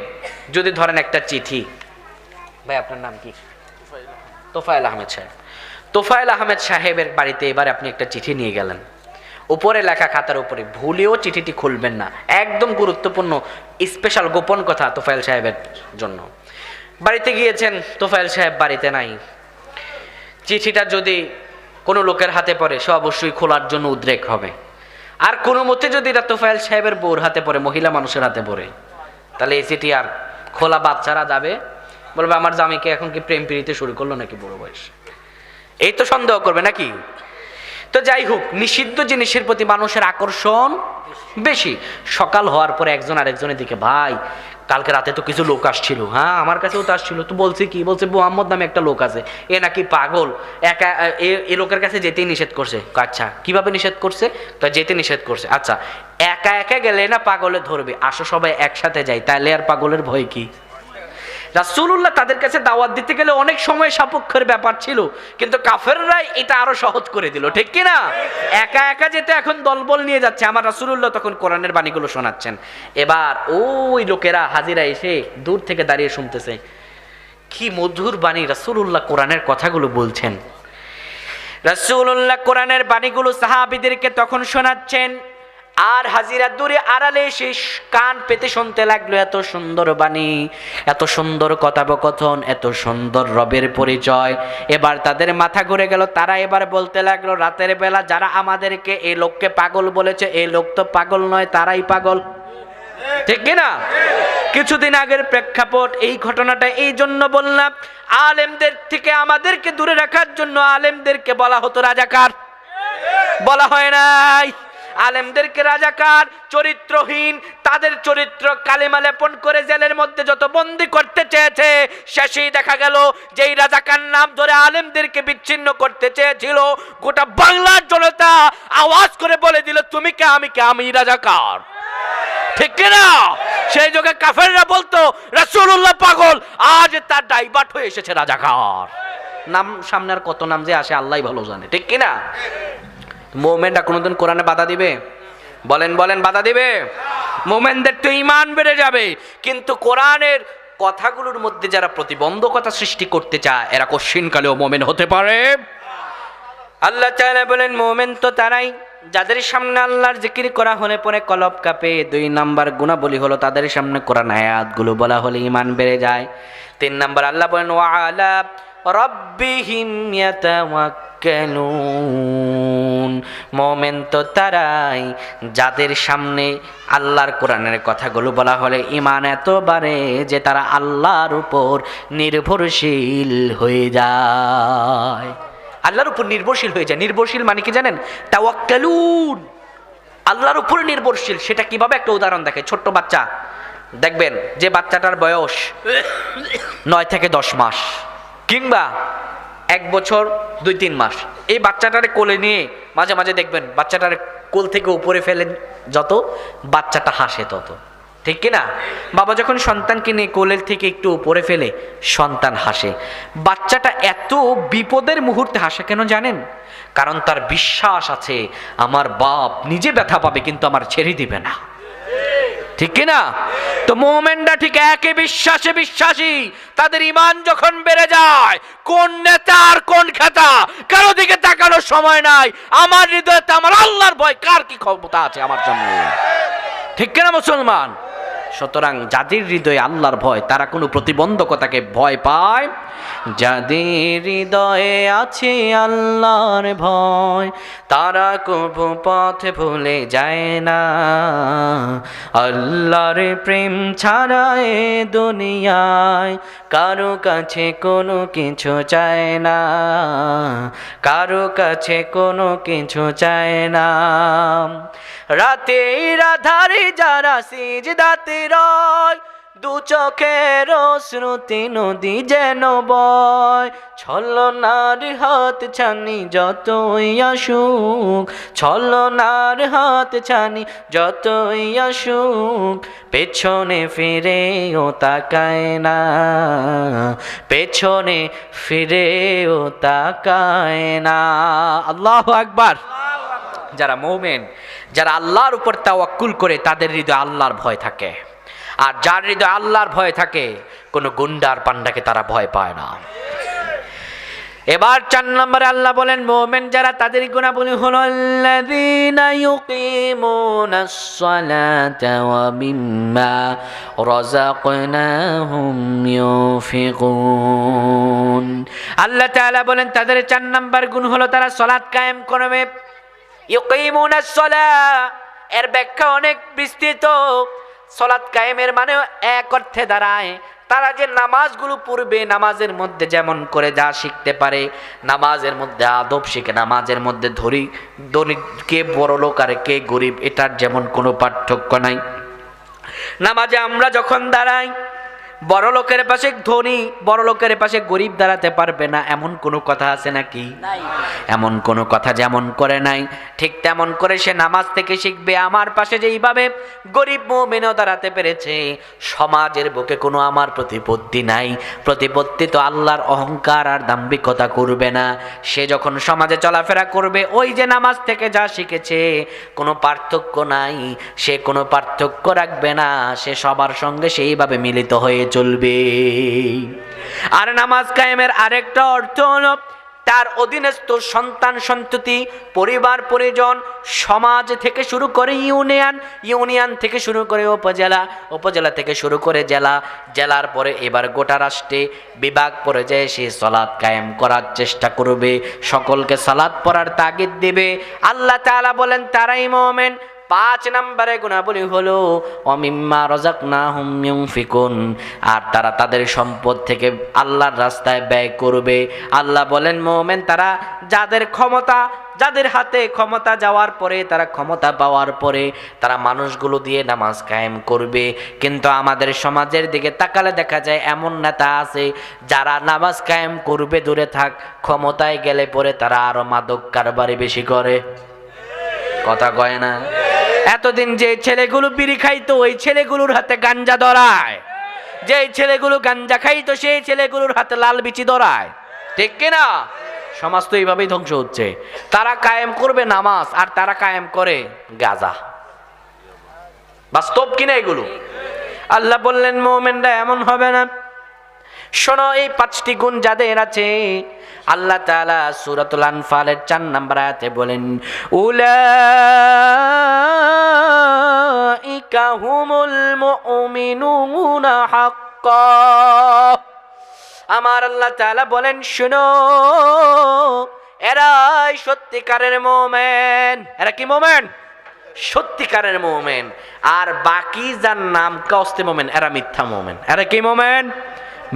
যদি ধরেন একটা চিঠি, ভাই আপনার নাম কি? তোফায়েল আহমেদ সাহেব। তোফায়েল আহমেদ সাহেবের বাড়িতে এবার আপনি একটা চিঠি নিয়ে গেলেন, উপরে লেখা খাতার উপরে ভুলেও চিঠিটি খুলবেন না, একদম গুরুত্বপূর্ণ স্পেশাল গোপন কথা তোফায়েল সাহেবের জন্য। বাড়িতে গিয়েছেন, তোফায়েল সাহেব বাড়িতে নাই। চিঠিটা যদি কোনো লোকের হাতে পড়ে, সে অবশ্যই খোলার জন্য উদ্রেক হবে। আর কোনো মতে যদি এটা তোফায়েল সাহেবের বউর হাতে পড়ে, মহিলা মানুষের হাতে পড়ে, তাহলে এই চিঠি আর খোলা বাচ্চারা যাবে, বলবে আমার জামাইকে এখন কি প্রেম প্রীতি শুরু করলো নাকি বুড়ো বয়স, এই তো সন্দেহ করবে নাকি? তো যাই হোক, নিষিদ্ধ জিনিসের প্রতি মানুষের আকর্ষণ বেশি। সকাল হওয়ার পরে একজন আরেকজনের দিকে, ভাই কালকে রাতে তো কিছু লোক আসছিল, হ্যাঁ আমার কাছেও তো আসছিল, তো বলছে কি? বলছে মুহাম্মদ নামে একটা লোক আছে, এ নাকি পাগল, একা এ লোকের কাছে যেতেই নিষেধ করছে। আচ্ছা, কিভাবে নিষেধ করছে? তো যেতে নিষেধ করছে। আচ্ছা, একা একা গেলে না পাগলে ধরবে, আসো সবাই একসাথে যাই, তাইলে আর পাগলের ভয় কি? রাসূলুল্লাহ তাদের কাছে দাওয়াত দিতে গেলে অনেক সময় সাপেক্ষের ব্যাপার ছিল, কিন্তু কাফেররাই এটা আরো সহজ করে দিল, ঠিক কি না? একা একা যেতে এখন দলবল নিয়ে যাচ্ছে, আমার রাসূলুল্লাহ তখন কোরআনের বাণীগুলো শোনাচ্ছেন। এবার ওই লোকেরা হাজিরা এসে দূর থেকে দাঁড়িয়ে শুনতেছে, কি মধুর বাণী, রাসূলুল্লাহ কোরআনের কথাগুলো বলছেন। রাসূলুল্লাহ কোরআনের বাণীগুলো সাহাবীদেরকে তখন শোনাচ্ছেন, আর হাজিরা দূরে আড়ালে এসে কান পেতে শুনতে লাগলো, এত সুন্দর বাণী, এত সুন্দর কথোপকথন, এত সুন্দর রবের পরিচয়। এবার তাদের মাথা ঘুরে গেল, তারা এবার বলতে লাগলো, রাতের বেলা যারা আমাদেরকে এই লোককে পাগল বলেছে, এই লোক তো পাগল নয়, তারাই পাগল, ঠিক কিনা? কিছুদিন আগের প্রেক্ষাপট, এই ঘটনাটা এই জন্য বললাম, আলেমদের থেকে আমাদেরকে দূরে রাখার জন্য আলেমদেরকে বলা হতো রাজাকার, বলা হয় নাই। আলেমদেরকে রাজাকার, চরিত্রহীন, তাদের চরিত্র কালেমা লেপন করে জেলের মধ্যে যত বন্দী করতে চেয়েছে, শেষেই দেখা গেল যেই রাজাকার নাম ধরে আলেমদেরকে বিচ্ছিন্ন করতে চেয়েছিল, গোটা বাংলার জনতা আওয়াজ করে বলে দিল, তুমি কে আমি কে, আমি রাজাকার, ঠিক কিনা? সেই যুগে কাফেররা বলতো রাসূলুল্লাহ পাগল, আজ তার ডাইভার্ট হয়ে এসেছে রাজাকার। নাম সামনে আর কত নাম যে আসে আল্লাহই ভালো জানে, ঠিক কিনা? মুমিনরা কোনোদিন কোরআনে বাধা দিবে? বলেন বলেন, বাধা দিবে? মুমিনদের তো ঈমান বেড়ে যাবে, কিন্তু কোরআনের কথাগুলোর মধ্যে যারা প্রতিবন্ধকতা সৃষ্টি করতে চায়, এরা কশিনকালেও মুমিন হতে পারে? আল্লাহ তাআলা বলেন, মুমিন তো তারাই যাদের সামনে আল্লাহর জিকির করা হলে পরে কলব কাঁপে। 2 নাম্বার গুণাবলী হলো তাদের সামনে কোরআন আয়াতগুলো বলা হলে ঈমান বেড়ে যায়। 3 নাম্বার আল্লাহ বলেন, ওয়া আলা রাব্বিহিম ইয়াতাওয়াক্কালুন। মুমিন তো তারাই যাদের সামনে আল্লাহর কোরআনের কথাগুলো বলা হলে ঈমান এত বাড়ে যে তারা আল্লাহর উপর নির্ভরশীল হয়ে যায়, আল্লাহর উপর নির্ভরশীল হয়ে যায়। নির্ভরশীল মানে কি জানেন? তাওয়াক্কালুন, আল্লাহর উপর নির্ভরশীল। সেটা কিভাবে? একটা উদাহরণ দেখে, ছোট্ট বাচ্চা দেখবেন, যে বাচ্চাটার বয়স 9 থেকে 10 মাস কিংবা 1 বছর 2-3 মাস, এই বাচ্চাটারে কোলে নিয়ে মাঝে মাঝে দেখবেন বাচ্চাটার কোল থেকে উপরে ফেলেন যত, বাচ্চাটা হাসে তত, ঠিক কিনা? বাবা যখন সন্তানকে নিয়ে কোলের থেকে একটু উপরে ফেলে সন্তান হাসে। বাচ্চাটা এত বিপদের মুহূর্তে হাসে কেন জানেন? কারণ তার বিশ্বাস আছে আমার বাপ নিজে ব্যথা পাবে কিন্তু আমার ছেড়ে দিবে না, ঠিক কিনা? তো মুমিনরা ঠিক একই বিশ্বাসে বিশ্বাসী। তাদের ঈমান যখন বেড়ে যায়, কোন নেতা আর কোন খেতা কারো দিকে তাকানোর সময় নাই। আমার হৃদয়তে আমার আল্লাহর ভয়, কার কি ক্ষমতা আছে আমার জন্য, ঠিক কিনা মুসলমান? সুতরাং যাদের হৃদয়ে আল্লাহর ভয়, তারা কোনো প্রতিবন্ধকতাকে ভয় পায়। যাদের হৃদয়ে আছে আল্লাহর ভয়, তারা কবু পথ ভুলে যায় না। আল্লাহর প্রেম ছাড়া এ দুনিয়ায় কারো কাছে কোনো কিছু চায় না, কারো কাছে কোনো কিছু চায় না। রাতের আধারে যারা সিজদাতে রয়, 2 চোখের শ্রুতি নদী যেন বয়। ছলনার হাত ছানি যতই আসুক, ছলনার হাত ছানি যতই আসুক, পেছনে ফিরেও তাকায় না, পেছনে ফিরেও তাকায় না। আল্লাহু আকবার। যারা মুমিন, যারা আল্লাহর উপর তাওয়াক্কুল করে, তাদের হৃদয়ে আল্লাহর ভয় থাকে। আর যার হৃদয়ে আল্লাহর ভয় থাকে, কোনো গুন্ডার পান্ডাকে তারা ভয় পায় না। এবার 4 নম্বরে আল্লাহ বলেন, মুমিন যারা, তাদের গুণাবলী হলো আল্লাযীনা ইউকিমুনাস সালাতা ওয়া মিম্মা রাযাকনাহুম ইউনফিকুন। আল্লাহ তাআলা বলেন তাদের 4 নম্বর গুণ হলো তারা সালাত কায়েম করবে। ইউকিমুনাস সালাহ এর ব্যাখ্যা অনেক বিস্তৃত। সালাত কায়েমের মানে এক অর্থে দাঁড়ায় তারা যে নামাজগুলো পড়বে, নামাজের মধ্যে যেমন করে যা শিখতে পারে, নামাজের মধ্যে আদব শিখে, নামাজের মধ্যে ধনী কে বড় লোক আর কে গরিব এটার যেমন কোনো পার্থক্য নাই। নামাজে আমরা যখন দাঁড়াই, বড় লোকের পাশে ধনী, বড় লোকের পাশে গরিব দাঁড়াতে পারবে না, এমন কোনো কথা আছে নাকি? নাই। এমন কোনো কথা যেমন করে নাই, ঠিক তেমন করে সে নামাজ থেকে শিখবে। আমার পাশে যেইভাবে গরিব মুমিনও দাঁড়াতে পেরেছে, সমাজের বুকে কোনো আমার প্রতিপত্তি নাই। প্রতিপত্তি তো আল্লাহর অহংকার আর দাম্ভিকতা করবে না। সে যখন সমাজে চলাফেরা করবে, ওই যে নামাজ থেকে যা শিখেছে, কোনো পার্থক্য নাই, সে কোনো পার্থক্য রাখবে না, সে সবার সঙ্গে সেইভাবে মিলিত হয়ে চলবে। আর নামাজ কায়েমের আরেকটা অর্থ হলো তার অধীনস্থ সন্তান সন্ততি, পরিবার পরিজন, সমাজ থেকে শুরু করে ইউনিয়ন, ইউনিয়ন থেকে শুরু করে উপজেলা, উপজেলা থেকে শুরু করে জেলা, জেলার পরে এবার গোটা রাষ্ট্রে বিভাগ পর্যায়ে সে সালাত কায়েম করার চেষ্টা করবে, সকলকে সালাত পড়ার তাগিদ দেবে। আল্লাহ তাআলা বলেন তারাই মুমিন। 5 নম্বরে গুণাবলী হলো অমিম্মা রাযাকনাহুম ইউনফিকুন, আর তারা তাদের সম্পদ থেকে আল্লাহর রাস্তায় ব্যয় করবে। আল্লাহ বলেন মুমিন তারা যাদের ক্ষমতা, যাদের হাতে ক্ষমতা যাওয়ার পরে, তারা ক্ষমতা পাওয়ার পরে তারা মানুষগুলো দিয়ে নামাজ কায়েম করবে। কিন্তু আমাদের সমাজের দিকে তাকালে দেখা যায় এমন নেতা আছে যারা নামাজ কায়েম করবে দূরে থাক, ক্ষমতায় গেলে পরে তারা আরো মাদক কারবারি বেশি করে। কথা কয় না? এতদিন যে ছেলেগুলো বিড়ি খাইতো, ওই ছেলেগুলোর হাতে গাঞ্জা ধরায়। যে ছেলেগুলো গাঞ্জা খাইতো, সেই ছেলেগুলোর হাতে লাল বিচি ধরায়। ঠিক কিনা? সমাজ তো এইভাবেই ধ্বংস হচ্ছে। তারা কায়েম করবে নামাজ, আর তারা কায়েম করে গাঁজা। বাস্তব কিনা এগুলো? আল্লাহ বললেন মুমিনরা এমন হবে না। শোনো, এই 5টি গুণ যাদের আছে, আল্লাহ তাআলা সূরাতুল আনফালের 4 নম্বর আয়াতে বলেন উলাইকা হুমুল মুমিনুনা হাক্কা। আমার আল্লাহ তাআলা বলেন শোনো, এরাই সত্যিকারের মুমিন। এরা কি মুমিন? সত্যিকারের মুমিন। আর বাকি যার নাম কাস্তে মুমিন, এরা মিথ্যা মুমিন। এরা কি মুমিন?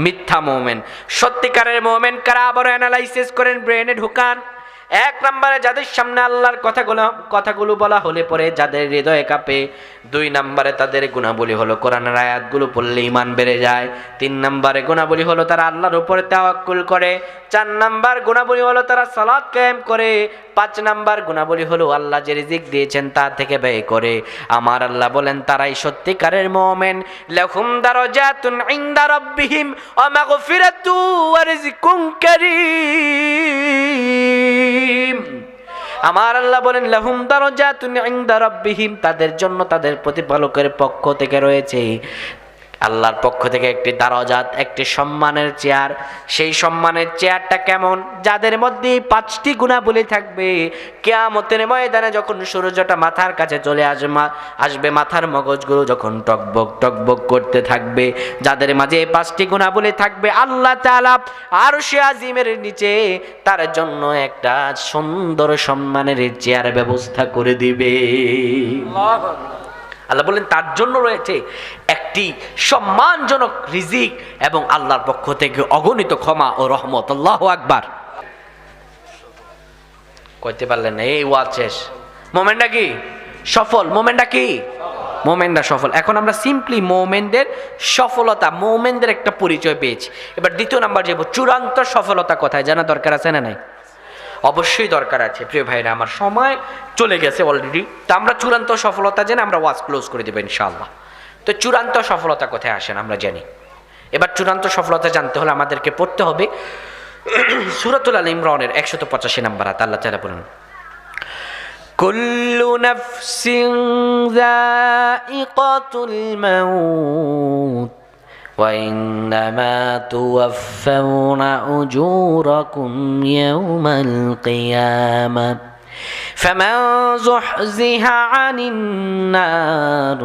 মিথ্যা মুমিন। সত্যিকারের মুমিন কারা? আবার অ্যানালাইসিস করেন, ব্রেনে ঢুকান। 1 নম্বরে যাদের সামনে আল্লাহর কথাগুলো বলা হলে পরে যাদের হৃদয়ে কাঁপে। 2 নম্বরে তাদের গুণাবলী হলো কোরআনের আয়াতগুলো পড়লে ঈমান বেড়ে যায়। 3 নম্বরে গুণাবলী হলো তারা আল্লাহর উপরে তাওয়াক্কুল করে। 4 নম্বর গুণাবলী হলো তারা সালাত কায়েম করে। 5 নম্বর গুণাবলী হলো আল্লাহ যে রিজিক দিয়েছেন তা থেকে ব্যয় করে। আমার আল্লাহ বলেন তারাই সত্যিকারের মুমিন। লাহুম দারাজাতুন ইনদা রাব্বিহিম ওয়া মাগফিরাতু ওয়া রিজকুন কারীম। আমার আল্লাহ বলেন লাহুম দারাজাতুন ইনদা রাব্বিহিম, তাদের জন্য তাদের প্রতিপালকের পক্ষ থেকে রয়েছে, আল্লাহর পক্ষ থেকে একটি দারাজাত, একটি সম্মানের চেয়ার। সেই সম্মানের চেয়ারটা কেমন? যাদের মধ্যে 5টি গুণাবলী থাকবে। কিয়ামতের ময়দানে যখন সূর্যটা মাথার কাছে চলে আসবে, মাথার মগজগুলো যখন টকবক টকবক করতে থাকবে, যাদের মাঝে 5টি গুণাবলী থাকবে, আল্লাহ তাআলা আরশে আজিমের নিচে তার জন্য একটা সুন্দর সম্মানের চেয়ার ব্যবস্থা করে দিবে। আল্লাহ বলেন তার জন্য রয়েছে একটি সম্মানজনক রিজিক এবং আল্লাহর পক্ষ থেকে অগণিত ক্ষমা ও রহমত। আল্লাহু আকবার। কইতে পারলেন এই ওয়াজ শেষ। মোমেনটা কি সফল? মোমেনটা কি? মোমেনরা সফল। এখন আমরা সিম্পলি মোমেনদের সফলতা, মোমেনদের একটা পরিচয় পেয়েছি। এবার 2 নাম্বার যাব, চূড়ান্ত সফলতা কোথায় জানা দরকার আছে না নাই? অবশ্যই দরকার আছে প্রিয় ভাইরা। আমার সময় চলে গেছে অলরেডি, তো আমরা চূড়ান্ত সফলতা জেনে আমরা ওয়াজ ক্লোজ করে দেবো ইনশাআল্লাহ। তো চূড়ান্ত সফলতা কোথায় আসেন আমরা জানি। এবার চূড়ান্ত সফলতা জানতে হলে আমাদেরকে পড়তে হবে সূরাতুল আল ইমরানের 185 নম্বর আয়াত। আল্লাহ তাআলা বলেন কুল্লু নাফসিন যায়িকাতুল মাউত وإنما توفون أجوركم يوم القيامة فمن زحزح عن النار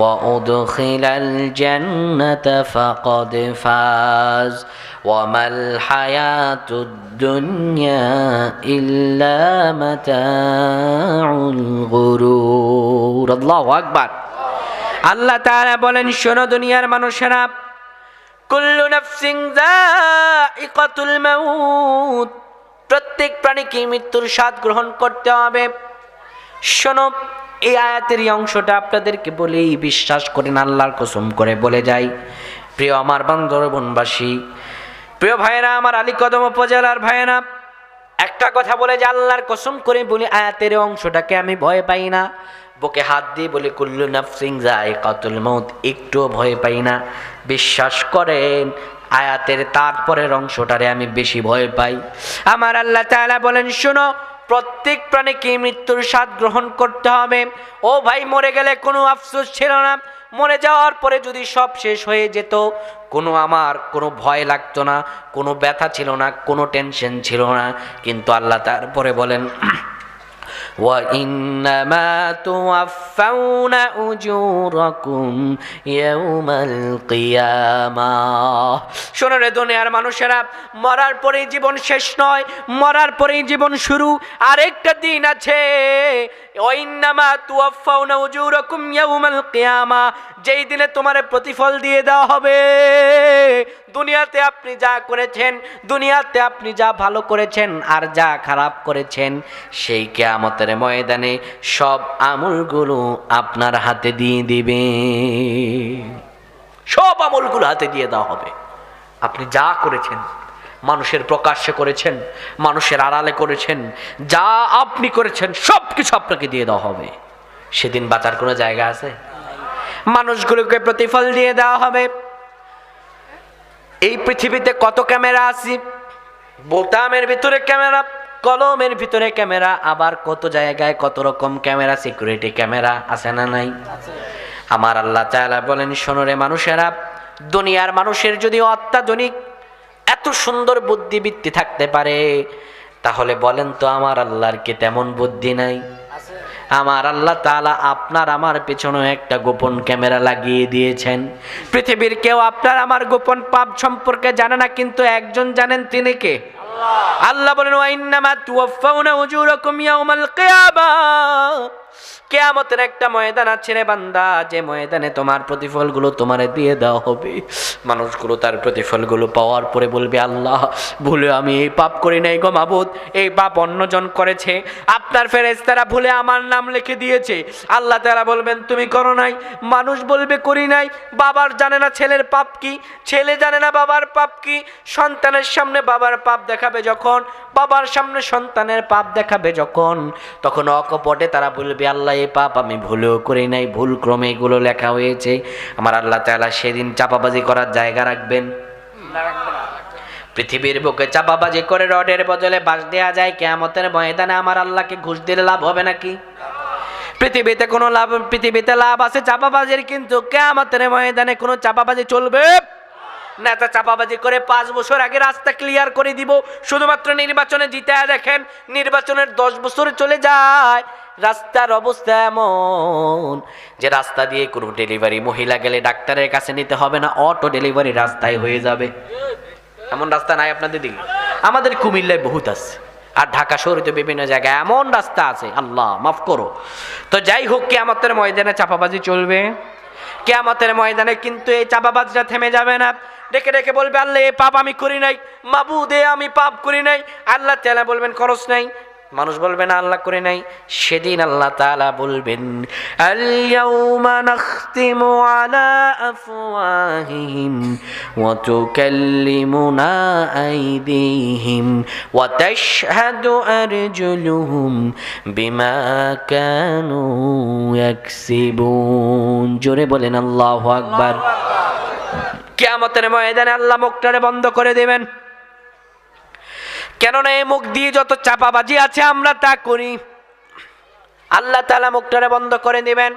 وأدخل الجنة فقد فاز وما الحياة الدنيا إلا متاع الغرور الله أكبر। আল্লাহ তাআলা বলেন শোনো দুনিয়ার মানুষেরা, কুল্লু নাফসিন যায়িকাতুল মাউত, প্রত্যেক প্রাণীকে মৃত্যুর স্বাদ গ্রহণ করতে হবে। শোনো, এই আয়াতের এই অংশটা আপনাদেরকে বলেই বিশ্বাস করেন, আল্লাহর কসম করে বলে যাই প্রিয় আমার বান্দরবনবাসী, প্রিয় ভাইরা আমার, আলীকদম উপজেলার ভাইরা, একটা কথা বলে যে আল্লাহর কসম করে বলি, আয়াতের অংশটাকে আমি ভয় পাই না। বুকে হাত দিয়ে বলি কুল্লু নাফসিন যায়কাতুল মাউত, একটুও ভয় পাই না। বিশ্বাস করেন, আয়াতের তারপরের অংশটারে আমি বেশি ভয় পাই। আমার আল্লাহ তাআলা বলেন, শোনো, প্রত্যেক প্রাণীকে মৃত্যুর স্বাদ গ্রহণ করতে হবে। ও ভাই, মরে গেলে কোনো আফসোস ছিল না। মরে যাওয়ার পরে যদি সব শেষ হয়ে যেত, আমার কোনো ভয় লাগতো না, কোনো ব্যথা ছিল না, কোনো টেনশন ছিল না। কিন্তু আল্লাহ তারপরে বলেন, وَإِنَّمَا تُوَفَّوْنَ أُجُورَكُمْ يَوْمَ الْقِيَامَةِ। শোনো রে দুনিয়ার মানুষেরা, মরার পরেই জীবন শেষ নয়, মরার পরেই জীবন শুরু। আরেকটা দিন আছে, وَإِنَّمَا تُوَفَّوْنَ أُجُورَكُمْ يَوْمَ الْقِيَامَةِ, যেই দিনে তোমার প্রতিফল দিয়ে দেওয়া হবে। দুনিয়াতে আপনি যা করেছেন, দুনিয়াতে আপনি যা ভালো করেছেন আর যা খারাপ করেছেন, সেই কিয়ামতের ময়দানে সব আমলগুলো আপনার হাতে দিয়ে দিবে। সব আমলগুলো হাতে দিয়ে দেওয়া হবে। আপনি যা করেছেন, মানুষের প্রকাশ্যে করেছেন, মানুষের আড়ালে করেছেন, যা আপনি করেছেন সব কিছু আপনাকে দিয়ে দেওয়া হবে। সেদিন বাঁচার কোনো জায়গা আছে? মানুষগুলোকে প্রতিফল দিয়ে দেওয়া হবে। এই পৃথিবীতে কত ক্যামেরা আছে, বোতামের ভিতরে ক্যামেরা, কলমের ভিতরে ক্যামেরা, আবার কত জায়গায় কত রকম ক্যামেরা, সিকিউরিটি ক্যামেরা আছে না নাই? আমার আল্লাহ তাআলা বলেন, শোনো রে মানুষেরা, দুনিয়ার মানুষের যদি অত্যাধুনিক এত সুন্দর বুদ্ধিবৃত্তি থাকতে পারে, তাহলে বলেন তো আমার আল্লাহর কি তেমন বুদ্ধি নাই? আমার আল্লাহ তাআলা আপনার আমার পেছনে একটা গোপন ক্যামেরা লাগিয়ে দিয়েছেন। পৃথিবীর কেউ আপনার আমার গোপন পাপ সম্পর্কে জানে না, কিন্তু একজন জানেন, তিনি কে? আল্লাহ বলেন, ওয়াইন্নামা তুওয়াফাউনা উজুরাকুম ইয়াউমাল কিয়ামাহ। কিয়ামতের একটা ময়দান আছে রে বান্দা, যে ময়দানে তোমার প্রতিফলগুলো তোমারে দিয়ে দেওয়া হবে। মানুষগুলো তার প্রতিফলগুলো পাওয়ার পরে বলবে, আল্লাহ, ভুলে আমি এই পাপ করি নাই গো মাবুদ, এই পাপ অন্যজন করেছে, আপনার ফেরেশতারা ভুলে আমার নাম লিখে দিয়েছে। আল্লাহ তাআলা বলবেন, তুমি করো নাই। মানুষ বলবে, করি নাই। বাবার জানে না ছেলের পাপ কি, ছেলে জানে না বাবার পাপ কি। সন্তানের সামনে বাবার পাপ দেখাবে যখন, বাবার সামনে সন্তানের পাপ দেখাবে যখন, তখন অকপটে তারা বলবে, আল্লাহ, এই পাপ আমি ভুলেও করি নাই, ভুল ক্রমে এগুলো লেখা হয়েছে। আমার আল্লাহ তাআলা সেদিন চাপাবাজি করার জায়গা রাখবেন। পৃথিবীর বুকে চাপাবাজি করে রডের বদলে বাঁশ দেয়া যায়, কিয়ামতের ময়দানে আমার আল্লাহকে ঘুষ দিলে লাভ হবে নাকি? পৃথিবীতে লাভ আছে চাপাবাজির, কিন্তু কিয়ামতের ময়দানে কোনো চাপাবাজি চলবে না। তা চাপাবাজি করে 5 বছর আগে রাস্তা ক্লিয়ার করে দিব, শুধুমাত্র নির্বাচনে জিতে দেখেন, নির্বাচনের 10 বছর চলে যায়, রাস্তার অবস্থা এমন যে রাস্তা দিয়ে কোনো ডেলিভারি মহিলা গেলে ডাক্তারের কাছে নিতে হবে না, অটো ডেলিভারি রাস্তায় হয়ে যাবে। এমন রাস্তা নাই আপনাদের দিকে? আমাদের কুমিল্লায় বহুত আছে, আর ঢাকা শহরে তো বিভিন্ন জায়গায় এমন রাস্তা আছে, আল্লাহ মাফ করো। তো যাই হোক, কিয়ামতের ময়দানে চাপাবাজি চলবে। কিয়ামতের ময়দানে কিন্তু এই চাপাবাজটা থেমে যাবে না। ডেকে ডেকে বলবে, আল্লাহ, এই পাপ আমি করি নাই, মাবুদে আমি পাপ করি নাই। আল্লাহ তাআলা বলবেন, করস নাই। মানুষ বলবে না, আল্লাহ করে নাই। সেদিন আল্লাহ তাআলা বলবেন, আল ইয়াউমা নাখতিমু আলা আফওয়াহিহিম ওয়া তুকাল্লিমুনা আইদিহিম ওয়া তাশহাদু আরজুলুহুম বিমা কানু ইয়াকসিবুন। জোরে বলেন আল্লাহু আকবার। কিয়ামতের ময়দানে আল্লাহ মুখটারে বন্ধ করে দেবেন। কেননা এই মুখ দিয়ে যত চাপাবাজি আছে আমরা তা করি। আল্লাহ তাআলা মুখটারে বন্ধ করে দিবেন।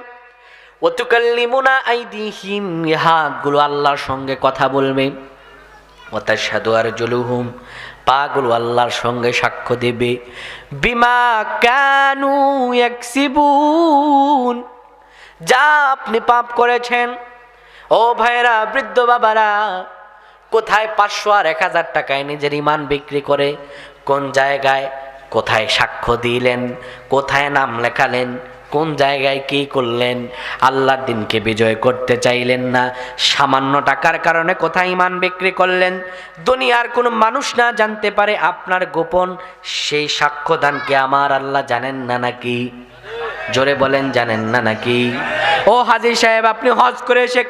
ওয়া তুকাল্লিমুনা আইদিহিম, হাতগুলো আল্লাহর সঙ্গে কথা বলবে। ওয়া তাশহাদু আরজুলুহুম, পাগুলো আল্লাহর সঙ্গে সাক্ষ্য দেবে। বিমা কানু ইয়াকসিবুন, যা আপনি পাপ করেছেন। ও ভাইরা, বৃদ্ধ বাবারা, কোথায় 500 আর 1000 টাকায় নিজের ইমান বিক্রি করে, কোন জায়গায় কোথায় সাক্ষ্য দিলেন, কোথায় নাম লেখালেন, কোন জায়গায় কি করলেন? আল্লাহর দিনকে বিজয় করতে চাইলেন না, সামান্য টাকার কারণে কোথায় ইমান বিক্রি করলেন। দুনিয়ার কোনো মানুষ না জানতে পারে আপনার গোপন সেই সাক্ষ্যদানকে আমার আল্লাহ জানেন না নাকি? জোরে বলেন, জানেন না নাকি? ও হাজী সাহেব, আপনি হজ করে এসে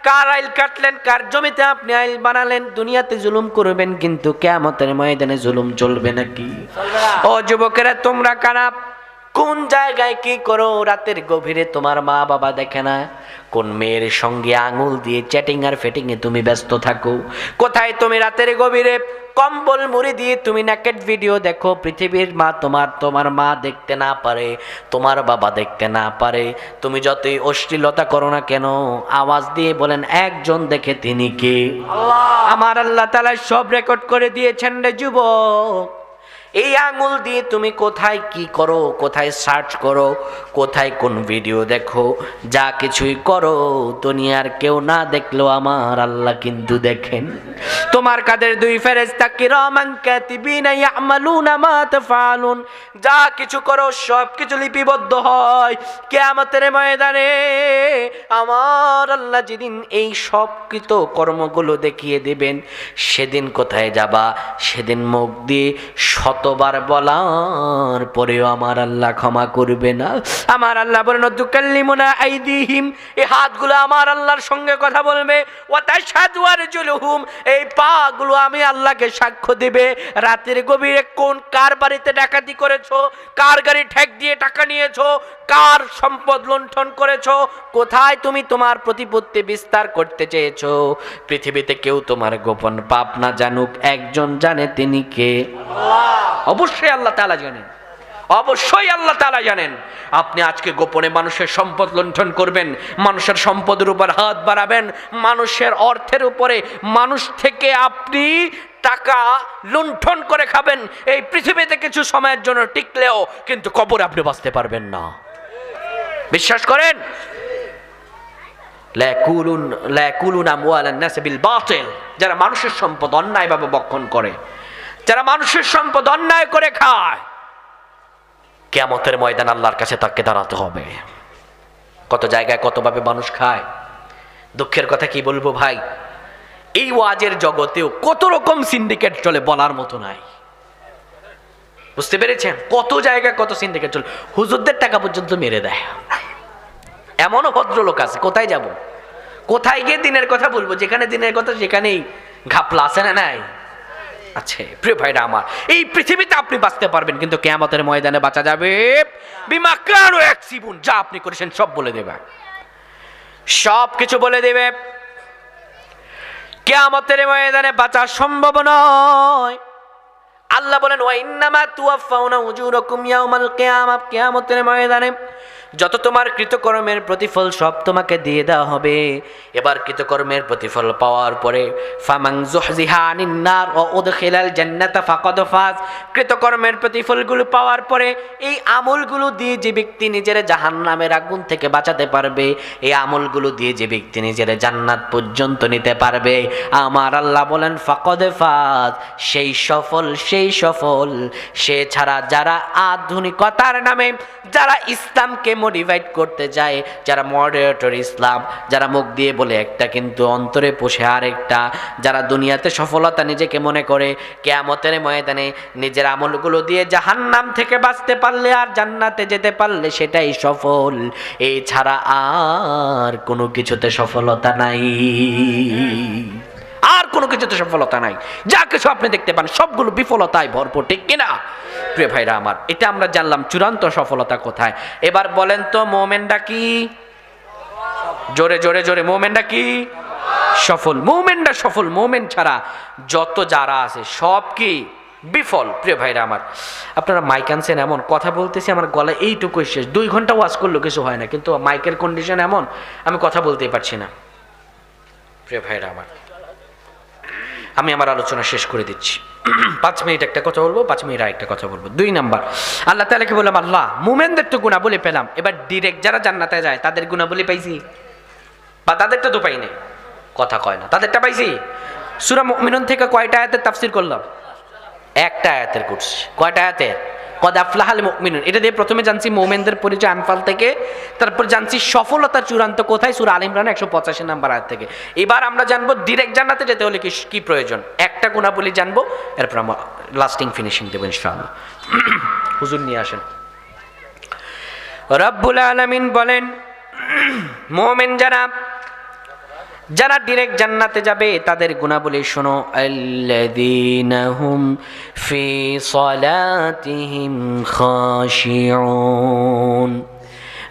কার আইল কাটলেন, কার জমিতে আপনি আইল বানালেন। দুনিয়াতে জুলুম করবেন, কিন্তু কিয়ামতের ময়দানে জুলুম চলবে নাকি? চলবে না। ও যুবকেরা, তোমরা কারা? কোন জায়গায় কি করো? রাতের গভীরে তোমার মা বাবা দেখে না? কোন মেয়ের সঙ্গে আঙুল দিয়ে চ্যাটিং আর ফেটিং এ তুমি ব্যস্ত থাকো? কোথায় তুমি রাতের গভীরে কম্বল মুড়ি দিয়ে তুমি নেকেট ভিডিও দেখো? পৃথিবীর মা তোমার মা দেখতে না পারে, তোমার বাবা দেখতে না পারে। তুমি যতই অশ্লীলতা করো না কেন, আওয়াজ দিয়ে বলেন একজন দেখে, তিনি কে? আল্লাহ। আমার আল্লাহ তাআলা সব রেকর্ড করে দিয়েছেন রে যুবক। এই আঙুল দিয়ে তুমি কোথায় কি করো, কোথায় সার্চ করো, কোথায় কোন ভিডিও দেখো, যা কিছুই করো, দুনিয়ার কেউ না দেখলেও আমার আল্লাহ কিন্তু দেখেন। তোমার কাদের দুই ফেরেশতা কিরামান কাতিবিনা ইয়ামালুনা মা তাফআলুন, যা কিছু করো সব কিছু লিপিবদ্ধ হয়। কিয়ামতের ময়দানে আমার আল্লাহ যেদিন এই সব কৃত কর্মগুলো দেখিয়ে দিবেন, সেদিন কোথায় যাবা? সেদিন মুখ দিয়ে শতবার বলার পরেও আমার আল্লাহ ক্ষমা করবে না। আমার আল্লাহ বলেন তুকাল্লিমুনা আইদিহিম, এই হাতগুলো আমার আল্লাহর সঙ্গে কথা বলবে। ওয়া তাশহাদু আরজুলুহুম, এই পাগুলো আমি আল্লাহকে সাক্ষ্য দিবে। রাতের গভীরে কোন কার বাড়িতে ডাকাতি করেছো, কার গাড়ি ঠেক দিয়ে টাকা নিয়েছো, কার সম্পদ লুণ্ঠন করেছো, কোথায় তুমি তোমার প্রতিপত্তি বিস্তার করতে চেয়েছো, পৃথিবীতে কেউ তোমার গোপন পাপ না জানুক, একজন জানে, তিনি কে? অবশ্যই আল্লাহ তাআলা জানেন, অবশ্যই আল্লাহ তাআলা জানেন। আপনি আজকে গোপনে মানুষের সম্পদ লুণ্ঠন করবেন, মানুষের সম্পদের উপর হাত বাড়াবেন, মানুষের অর্থের উপরে, মানুষ থেকে আপনি টাকা লুণ্ঠন করে খাবেন। এই পৃথিবীতে কিছু সময়ের জন্য টিকলেও কিন্তু কবরে আপনি বাঁচতে পারবেন না। বিশ্বাস করেন? লা ইয়াকুলুনা আমওয়ালান নাস বিল বাতিল, যারা মানুষের সম্পদ অন্যায়ভাবে ভক্ষণ করে, যারা মানুষের সম্পদ অন্যায় করে খায়, কিয়ামতের ময়দান আল্লাহর কাছে তাকে দাঁড়াতে হবে। কত জায়গায় কতভাবে মানুষ খায়। দুঃখের কথা কি বলবো ভাই, এই ওয়াজের জগতেও কত রকম সিন্ডিকেট চলে, বলার মতো নাই। বুঝতে পেরেছেন? কত জায়গায় কত সিন্ডিকেট চলে, হুজুরদের টাকা পর্যন্ত মেরে দেয়। এমনও ভদ্রলোক আছে। কোথায় যাব, কোথায় গিয়ে দিনের কথা বলবো? যেখানে দিনের কথা সেখানেই ঘাপলা আছে না নাই? আছে। প্রিয় ভাইরা আমার, এই পৃথিবীতে আপনি বাঁচতে পারবেন, কিন্তু কিয়ামতের ময়দানে বাঁচা যাবে বিমা কানু ইয়াকসিবুন, যা আপনি করেছেন সব বলে দেবে, সব কিছু বলে দেবে। কিয়ামতের ময়দানে বাঁচা সম্ভব নয়। আল্লাহ বলেন ওয়া ইন্নামা তুওয়াফাউনা উজুরাকুম ইয়াউমাল কিয়ামাহ, কিয়ামতের ময়দানে যত তোমার কৃতকর্মের প্রতিফল সব তোমাকে দিয়ে দেওয়া হবে। এবার কৃতকর্মের প্রতিফল পাওয়ার পরে ফামান যুহজিহা আনিন নার ওয়া উদখিলাল জান্নাতা ফাকাদ ফাজ, কৃতকর্মের প্রতিফলগুলো পাওয়ার পরে এই আমলগুলো দিয়ে যে ব্যক্তি নিজের জাহান্নামের আগুন থেকে বাঁচাতে পারবে, এই আমলগুলো দিয়ে যে ব্যক্তি নিজের জান্নাত পর্যন্ত নিতে পারবে, আমার আল্লাহ বলেন ফাকাদ ফাজ, সেই সফল, সেই সফল। সে ছাড়া যারা আধুনিকতার নামে, যারা ইসলামকে মডিফাইড করতে যায়, যারা মডারেটর ইসলাম, যারা মুখ দিয়ে বলে একটা কিন্তু অন্তরে পোষে আরেকটা, যারা দুনিয়াতে সফলতা নিজেকে মনে করে, কিয়ামতের ময়দানে নিজের আমলগুলো দিয়ে জাহান্নাম থেকে বাঁচতে পারলে আর জান্নাতে যেতে পারলে সেটাই সফল। এই ছাড়া আর কোনো কিছুতে সফলতা নাই, আর কোনো কিছুতে সফলতা নাই। যা কিছু আপনি দেখতে পান সবগুলো বিফলতায় ভরপুর, ঠিক কিনা? প্রিয় ভাইরা আমার, এটা আমরা জানলাম চূড়ান্ত সফলতা কোথায়। এবার বলেন তো মুমিনটা কি? জোরে জোরে জোরে, মুমিনটা কি? সফল। মুমিনটা সফল। মুমিন ছাড়া যত যারা আছে সব কি বিফল। প্রিয় ভাইরা আমার, আপনারা মাইক আনছেন, এমন কথা বলতেছি আমার গলায় এইটুকুই শেষ। 2 ঘন্টা ওয়াজ করলেও কিছু হয় না, কিন্তু মাইকের কন্ডিশন এমন আমি কথা বলতেই পারছি না। প্রিয় ভাইরা আমার, আমি আমার আলোচনা শেষ করে দিচ্ছি। 5 মিনিট একটা কথা বলবো, 5 মিনিট আর একটা কথা বলবো। 2 নাম্বার, আল্লাহ তাআলাকে বললাম আল্লাহ মুমিনদের তো গুণাবলী পেলাম, এবার ডিরেক্ট যারা জান্নাতে যায় তাদের গুণাবলী পাইছি? বা তাদেরটা তো পাই নাই, কথা কয় না, তাদেরটা পাইছি? সূরা মুমিনুন থেকে কয়টা আয়াতের তাফসীর করলাম? একটা আয়াতের করছি। কয়টা আয়াতের? কদ আফলাহাল মুমিনুন, এটা দিয়ে প্রথমে জানছি মুমিনদের পরিচয় আনফাল থেকে, তারপর জানছি সফলতার চূড়ান্ত কোথায়, সূরা আলে ইমরান 185 নম্বর আয়াত থেকে। এবার আমরা জানবো ডিরেক্ট জান্নাতে যেতে হলে কি প্রয়োজন, একটা গুণাবলী জানবো, এরপর আমরা লাস্টিং ফিনিশিং দেবো ইনশাআল্লাহ। হুজুর নিয়ে আসেন। রব্বুল আলামিন বলেন মুমিন যারা যারা ডিরেক্ট জান্নাতে যাবে তাদের গুণাবলী শোনো, আল্লাযীনা হুম ফি সালাতিহিম খাশিউন।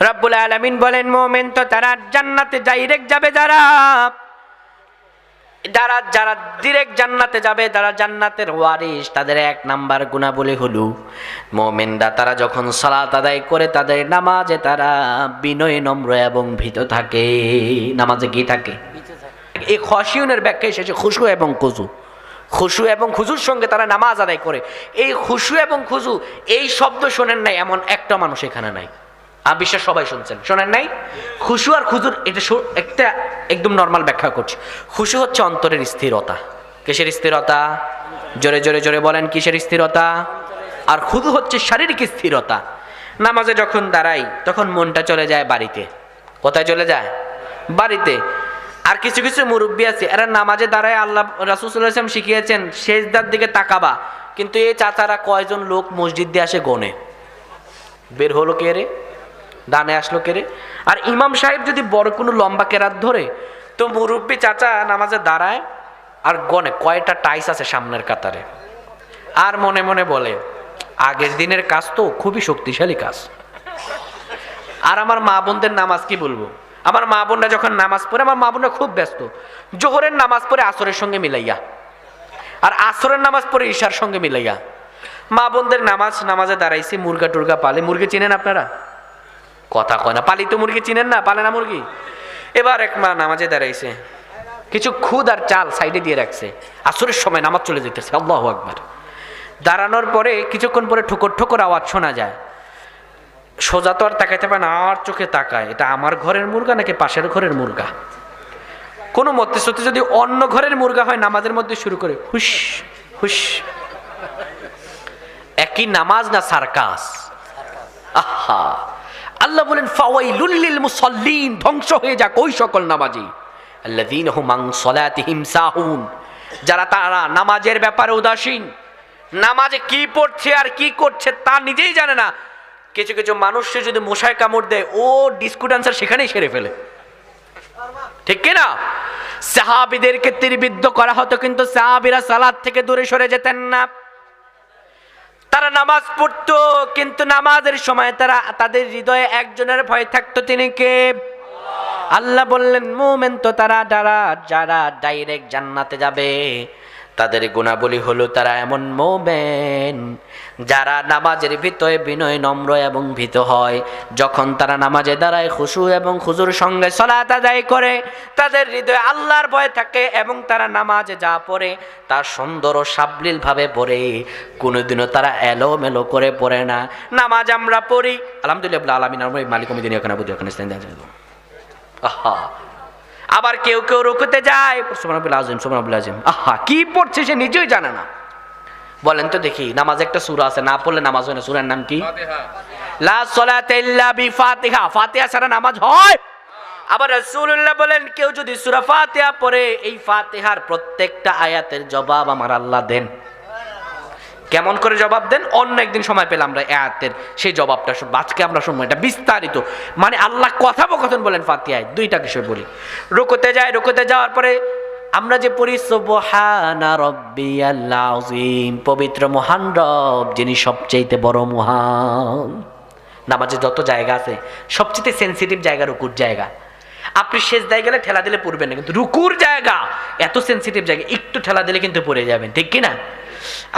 রব্বুল আলামিন বলেন মুমিন তো তারা জান্নাতে ডাইরেক্ট যাবে, যারা ডিরেক্ট জান্নাতে যাবে, যারা জান্নাতের ওয়ারিস, তাদের এক নাম্বার গুণাবলী হলো মুমিনরা তারা যখন সালাত আদায় করে তাদের নামাজে তারা বিনয় নম্র এবং ভীত থাকে। নামাজে কি থাকে? এই খাশিউনের ব্যাখ্যা এসেছে খুশু এবং খুজু। খুশু এবং খুজুর সঙ্গে তারা নামাজ আদায় করে। এই খুশু এবং খুজু এই শব্দ শোনেন নাই এমন একটা মানুষ এখানে নাই। আমি বিশ্বাস সবাই শুনছেন, শোনেন নাই? খুশু আর খুজুর এটা একটা একদম নর্মাল ব্যাখ্যা করছি। খুশু হচ্ছে অন্তরের স্থিরতা। কিসের স্থিরতা? জোরে জোরে জোরে বলেন, কিসের স্থিরতা? আর খুজু হচ্ছে শারীরিক স্থিরতা। নামাজে যখন দাঁড়াই তখন মনটা চলে যায় বাড়িতে। কোথায় চলে যায়? বাড়িতে। আর কিছু কিছু মুরব্বী আছে এরা নামাজে দাঁড়ায় আল্লাহ রাসূল সাল্লাল্লাহু আলাইহি ওয়াসাল্লাম শিখিয়েছেন সেজদার দিকে তাকাবা, কিন্তু এই চাচারা কয়জন লোক মসজিদ দিয়ে আসে গনে, বের হলো কে রে, ডানে আসলো কে রে। আর ইমাম সাহেব যদি বড় কোনো লম্বা কেরাত ধরে তো মুরব্বী চাচা নামাজে দাঁড়ায় আর গনে কয়টা টাইস আছে সামনের কাতারে, আর মনে মনে বলে আগের দিনের কাজ তো খুবই শক্তিশালী কাজ। আর আমার মা বোনদের নামাজ কি বলবো, আমার মা বোনরা যখন নামাজ পড়ে, আমার মা বোনরা খুব ব্যস্ত, জোহরের নামাজ পড়ে আসরের সঙ্গে মিলাইয়া, আর আসরের নামাজ পড়ে ঈশার সঙ্গে মিলাইয়া। মা বোনদের নামাজে দাঁড়াইছে, মুরগা টুরগা পালে। মুরগি চিনেন আপনারা? কথা কয় না। পালিত মুরগি চিনেন না? পালে না মুরগি। এবার এক মা নামাজে দাঁড়াইছে, কিছু খুদ আর চাল সাইডে দিয়ে রাখছে, আসরের সময় নামাজ চলে যেতেছে। আল্লাহু আকবার। দাঁড়ানোর পরে কিছুক্ষণ পরে ঠোকর ঠোকর আওয়াজ শোনা যায়। সোজা তো আর তাকাইতে পারে না, আর চোখে তাকায়, এটা আমার ঘরের মুরগা নাকি পাশের ঘরের মুরগা। কোনো মতে সত্যি যদি অন্য ঘরের মুরগা হয় নামাজের মধ্যে শুরু করে হুশ হুশ। একই নামাজ না সার্কাস? আহা, আল্লাহ বলেন ফাওয়াইলুল লিল মুসাল্লিন, ধ্বংস হয়ে যাক ওই সকল নামাজি আল্লাযীনা হুম আন সালাতিহিম সাহুন, যারা তারা নামাজের ব্যাপারে উদাসীন, নামাজে কি পড়ছে আর কি করছে তা নিজেই জানে না। কিছু কিছু মানুষকে যদি মশায় কামড় দেয় ও ডিসকো ডান্সার সেখানেই সেরে ফেলে, ঠিক কিনা? সাহাবীদেরকে তীরবিদ্ধ করা হতো কিন্তু সাহাবীরা সালাত থেকে দূরে সরে যেতেন না। তারা নামাজ পড়তো কিন্তু নামাজের সময় তাদের হৃদয়ে একজনের ভয় থাকতো, তিনি কে? আল্লাহ বললেন মুমিন তো তারা যারা ডাইরেক্ট জান্নাতে যাবে তাদের গুণাবলী হলো তারা এমন মুমিন যারা নামাজের ভিতরে বিনয় নম্র এবং ভীত হয়। যখন তারা নামাজে দাঁড়ায় খুশু এবং খুজুর সঙ্গে সালাত আদায় করে তাদের হৃদয়ে আল্লাহর ভয় থাকে এবং তারা নামাজে যা পড়ে তা সুন্দর ও সাবলীল ভাবে পড়ে, কোনোদিনও তারা এলোমেলো করে পড়ে না। নামাজ আমরা পড়ি আলহামদুলিল্লাহ আলামিন মালিক মিদিনী ওখানে বুঝি ওখানে আহা, আবার কেউ কেউ রুকুতে যায় সুবহানাল্লাহ আযীম সুবহানাল্লাহ আযীম, আহা কি পড়ছে সে নিজেই জানে না। বলেন তো দেখি, নামাজে একটা সূরা আছে, না পড়লে নামাজ হয় না, সূরার নাম কি? ফাতিহা। লা সালাতা ইল্লা বিফাতিহা, ফাতিহা ছাড়া নামাজ হয়? আবার রাসূলুল্লাহ বলেন কেউ যদি সূরা ফাতিহা পড়ে এই ফাতিহার প্রত্যেকটা আয়াতের জবাব আমার আল্লাহ দেন। কেমন করে জবাব দেন? অন্য একদিন সময় পেলাম আমরা আয়াতের সেই জবাবটা আজকে আমরা শুনবো, এটা বিস্তারিত। মানে আল্লাহ কথোপকথন বলেন ফাতিহায়। দুইটা বিষয় বলি, রুকুতে যাওয়ার পরে আমরা যে পড়ি সুবহানা রাব্বিয়াল আযীম, পবিত্র মহান রব যিনি সবচেয়ে বড় মহান। নামাজে যত জায়গা আছে সবচেয়ে সেনসিটিভ জায়গা রুকুর জায়গা। আপনি সেজদায় গেলে ঠেলা দিলে পড়বেন না, কিন্তু রুকুর জায়গা এত সেনসিটিভ জায়গা, একটু ঠেলা দিলে কিন্তু পড়ে যাবেন, ঠিক কি না?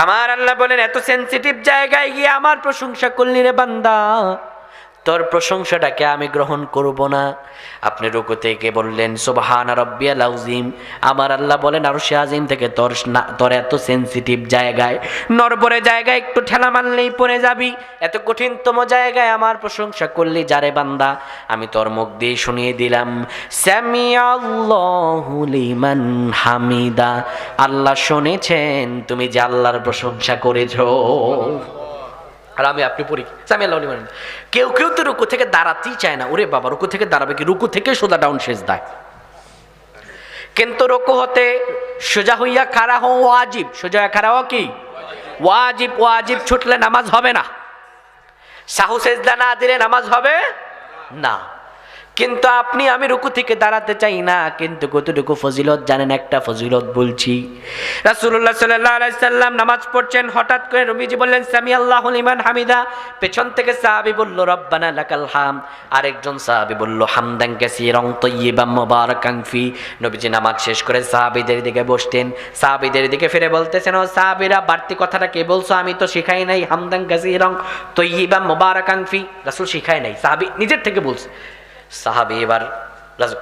আমার আল্লাহ বলেন এত সেনসিটিভ জায়গায় গিয়ে আমার প্রশংসা করলি রে বান্দা, তোর প্রশংসাটাকে আমি গ্রহণ করব না। আপনি রুকু থেকে বললেন সুবহানা রাব্বিয়াল আযীম, আমার আল্লাহ বলেন আরশে আজিম থেকে তোর এত সেনসিটিভ জায়গায়, নরবরে জায়গায় একটু ঠেলা মারলেই পড়ে যাবি, এত কঠিনতম জায়গায় আমার প্রশংসা করলি যারে বান্দা, আমি তোর মুখ দিয়ে শুনিয়ে দিলাম সামিআল্লাহু লিমান হামিদা, আল্লাহ শুনেছেন তুমি যে আল্লাহর প্রশংসা করেছো। আর আমি আপনি পড়ি সামিআল্লাহু লিমান। কেউ কেউ তো রুকু থেকে দাঁড়াতেই চায় না। ওরে বাবা, রুকু থেকে দাঁড়াবে কি? রুকু থেকে সোজা ডাউন সেজদায়। কিন্তু রুকু হতে সোজা হইয়া খাড়া হওয়া ওয়াজিব। সোজা হইয়া খাড়া হওয়া কি ওয়াজিব? ওয়াজিব ছুটলে নামাজ হবে না, সাহু সেজদা না দিলে নামাজ হবে না। কিন্তু আপনি আমি রুকু থেকে দাঁড়াতে চাই না, কিন্তু কতটুকু ফজিলত জানেন? একটা ফজিলত বলছি। রাসূলুল্লাহ সাল্লাল্লাহু আলাইহি সাল্লাম নামাজ পড়ছেন, হঠাৎ করে নবীজি বললেন সামি আল্লাহু লিমান হামিদা। পেছন থেকে সাহাবী বলল রব্বানা লাকাল হামদ। আরেকজন সাহাবী বলল হামদান কাসীরান তাইয়িবান মুবারাকান ফি। নবীজি নামাজ শেষ করে সাহাবীদের দিকে বসতেন, সাহাবীদের দিকে ফিরে বলতেছেন, ও সাহাবীরা, বাড়তি কথাটা কে বলছো? আমি তো শিখাই নাই হামদান কাসীরান তাইয়িবান মুবারাকান ফি। রাসূল শিখায় নাই, সাহাবী নিজের থেকে বলছে। সাহাবী এবার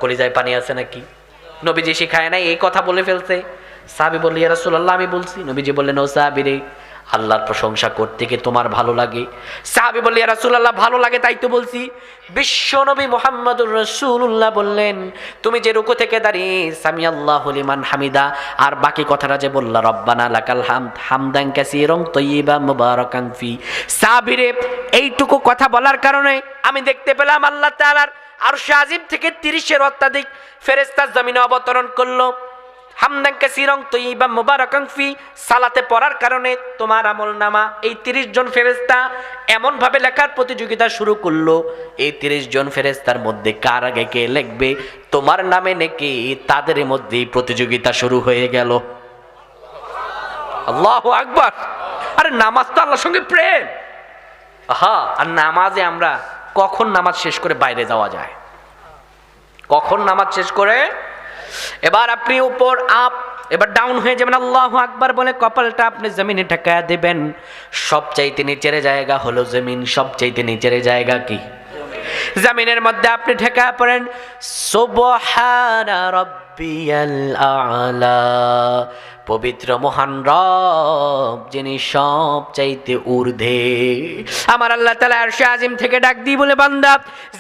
কলিজায় পানি আছে নাকি, নবীজি শিখায় নাই এই কথা বলে ফেলছে। সাহাবী বলল ইয়া রাসূলুল্লাহ আমি বলছি। নবীজি বললেন, ও সাহাবী রে, আল্লাহর প্রশংসা করতে কি তোমার ভালো লাগে? সাহাবী বলল ইয়া রাসূলুল্লাহ ভালো লাগে, তাই তো বলছি। বিশ্ব নবী মুহাম্মদুর রাসূলুল্লাহ বললেন, তুমি যে রুকু থেকে দাঁড়িয়ে সামি আল্লাহু লিমান হামিদা আর বাকি কথাটা যে বললা রব্বানা লাকাল হামদ হামদান কাসীরান তাইয়িবান মুবারাকান ফি, সাহাবী রে, এইটুকু কথা বলার কারণে আমি দেখতে পেলাম আল্লাহ তাআলার আরশে আজিম থেকে 30-এর অত্যাধিক ফেরেশতা জমিনে অবতরণ করলো। হামদান কাসীরান তাইয়িবান মুবারাকান ফি সালাতে পড়ার কারণে তোমার আমলনামা এই 30 জন ফেরেশতা এমন ভাবে লেখার প্রতিযোগিতা শুরু করলো, এই 30 জন ফেরেশতার মধ্যে কার আগে কে লিখবে তোমার নামে নাকি তাদের মধ্যে প্রতিযোগিতা শুরু হয়ে গেল। আল্লাহু আকবার। আরে নামাজ তো আল্লাহর সঙ্গে প্রেম। আহা, আর নামাজে আমরা কখন নামাজ শেষ করে বাইরে যাওয়া যায়? কখন নামাজ শেষ করে? এবার আপনি উপর আপ, এবার ডাউন হয়ে যাবেন, আল্লাহু আকবার বলে কপালটা আপনি জমিনে ঠেকায়া দেবেন। সবচাইতে নিচের জায়গা হলো জমিন, সবচাইতে নিচের জায়গা কি? জমিনের মধ্যে আপনি ঠেকায়া পড়েন সুবহানা রাব্বিয়াল আ'লা, পবিত্র মহান রব যিনি সব চাইতে ঊর্ধ্বে। আমার আল্লাহ তাআলা আরশে আজিম থেকে ডাক দিয়ে বলে, বান্দা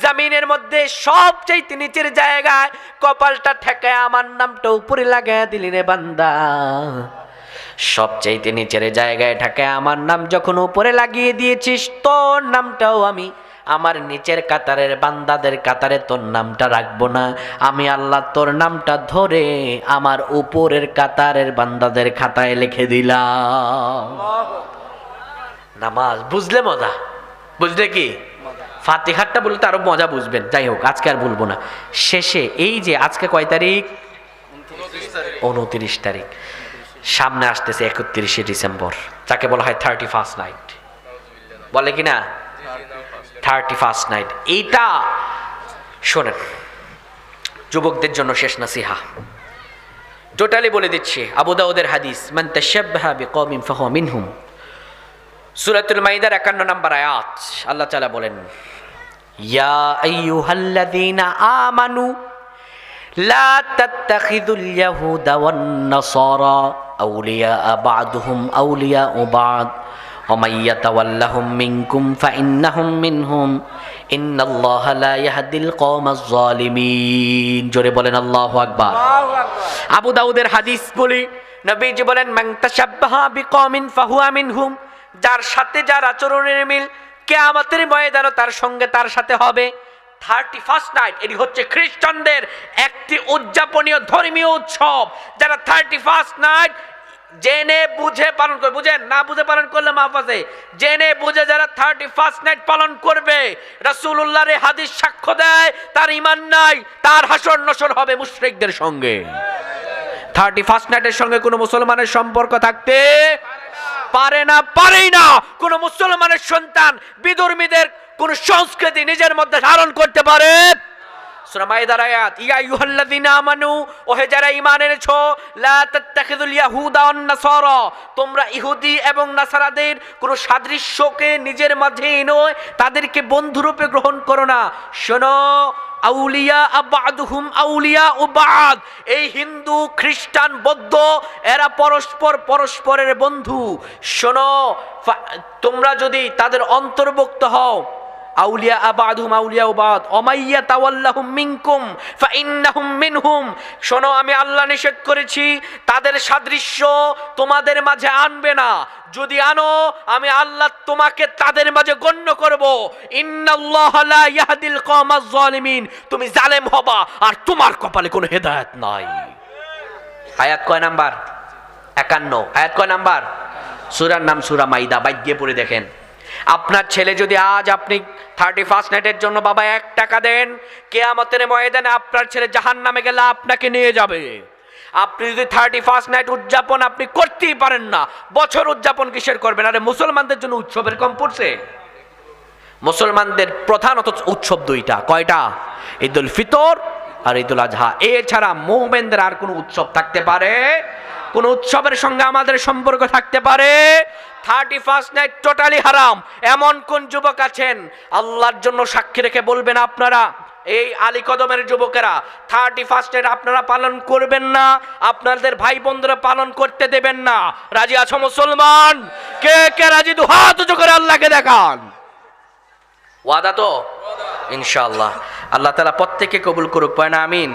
জমিনের মধ্যে সব চাইতে নিচের জায়গায় কপালটা ঠেকায় আমার নামটা উপরে লাগায় দিলি রে বান্দা। সব চাইতে নিচের জায়গায় ঠেকায় আমার নাম যখন উপরে লাগিয়ে দিয়েছিস, তোর নামটাও আমি আমার নিচের কাতারের বান্দাদের কাতারে তোর নামটা রাখবো না, আমি আল্লাহ তোর নামটা ধরে আমার উপরের কাতারের বান্দাদের খাতায় লিখে দিলাম। নামাজ বুঝলে মজা, বুঝলে কি? ফাতিহাটা বলতে আরো মজা বুঝবেন। যাই হোক, আজকে আর বলবো না। শেষে এই যে আজকে কয় তারিখ? 29 তারিখ। সামনে আসতেছে 31শে ডিসেম্বর, যাকে বলা হয় 31st নাইট, বলে কি না? 31st night. এইটা শোনেন, যুবকদের জন্য শেষ নসিহা, টোটালি বলে দিচ্ছি। আবু দাউদের হাদিস, মান তাশাব্বাহা বিকওমিন ফাহুয়া মিনহুম, সূরাতুল মাইদার 51 নম্বর আয়াত। আল্লাহ তাআলা বলেন, ইয়া আইয়ুহাল্লাযীনা আমানু লা তাত্তাখিযুল ইয়াহুদা ওয়ান নাসারা আউলিয়া বা'দুহুম আউলিয়াউ বা'দ ومن يتولهم منكم فإنهم منهم إن الله لا يهدي القوم الظالمين। জোরে বলেন আল্লাহু আকবার। আবু দাউদের হাদিস বলি, নবীজি বলেন, মান তাশাব্বাহা বিকওমিন ফাহুয়া মিনহুম, যার সাথে যার আচরণের মিল কিয়ামতের ময়দানে তার সঙ্গে তার সাথে হবে। 31st নাইট এটি হচ্ছে খ্রিস্টানদের একটি উদযাপনীয় ধর্মীয় উৎসব। যারা 31st নাইট জেনে বুঝে পালন করবে, বুঝেন না বুঝে পালন করলে মাফ আছে, জেনে বুঝে যারা 31st নাইট পালন করবে, রাসূলুল্লাহর এই হাদিস সাক্ষ্য দেয় তার ঈমান নাই, তার হাসর নসর হবে মুশরিকদের সঙ্গে। 31st নাইটের সঙ্গে কোনো মুসলমানের সম্পর্ক থাকতে পারে না, পারেই না। কোন মুসলমানের সন্তান বিধর্মীদের কোন সংস্কৃতি নিজের মধ্যে ধারণ করতে পারে? সূরা মাইদার আয়াত, ইয়া আইয়ুহাল্লাযীনা আমানু, ওহে যারা ঈমান এনেছো, লা তাত্তাখিযুল ইয়াহুদা ওয়ান নাসারা, তোমরা ইহুদি এবং নাসারাদের কোন সাদৃশ্যকে নিজের মাঝে নয় তাদেরকে বন্ধুরূপে গ্রহণ করো না। শোনো, আউলিয়া বা'দুহুম আউলিয়া ও বা'দ, এই হিন্দু খ্রিস্টান বৌদ্ধ এরা পরস্পর পরস্পরের বন্ধু। শোনো, তোমরা যদি তাদের অন্তর্ভুক্ত হও, আউলিয়া বা'দুহুম আউলিয়া ও বা'দ ওমাইয়া তাওয়াল্লাহুম মিনকুম ফাইন্নাহুম মিনহুম, শোনো আমি আল্লাহ নিষেধ করেছি তাদের সাদৃশ্য তোমাদের মাঝে আনবে না, যদি আনো আমি আল্লাহ তোমাকে তাদের মাঝে গণ্য করব। ইন্নাল্লাহা লা ইয়াহদিল কওমাজ জালিমিন, তুমি জালেম হবা আর তোমার কপালে কোনো হেদায়েত নাই। আয়াত কয় নাম্বার? 51। আয়াত কয় নাম্বার? সূরার নাম সূরা মাইদা, বাইক গিয়ে পড়ে দেখেন। আপনার ছেলে যদি আজ আপনি 31st নাইটের জন্য বাবা 1 টাকা দেন, কিয়ামতের ময়দানে আপনার ছেলে জাহান্নামে গেলে আপনাকে নিয়ে যাবে। আপনি যদি 31st নাইট উদযাপন আপনি করতেই পারেন না, বছর উদযাপন কিসের করবেন? আরে মুসলমানদের জন্য উৎসবের কম পড়ছে? মুসলমানদের প্রধানত উৎসব দুইটা, কয়টা? ঈদুল ফিতর আর ঈদুল আজহা। এছাড়া মুমিনদের আর কোনো উৎসব থাকতে পারে? কোন উৎসবের সঙ্গে আমাদের সম্পর্ক থাকতে পারে? 31st নাইট টোটালি হারাম। এমন কোন যুবক আছেন আল্লাহর জন্য সাক্ষী রেখে বলবেন আপনারা এই আলী কদমের যুবকেরা 31st নাইট আপনারা পালন করবেন না, আপনাদের ভাই বোনদের পালন করতে দেবেন না? রাজি আছো মুসলমান? কে কে রাজি? দু হাত উঁচু করে আল্লাহকে দেখান। ওয়াদা তো? ইনশাআল্লাহ আল্লাহ তাআলা প্রত্যেককে কবুল করুক, পয় না আমিন।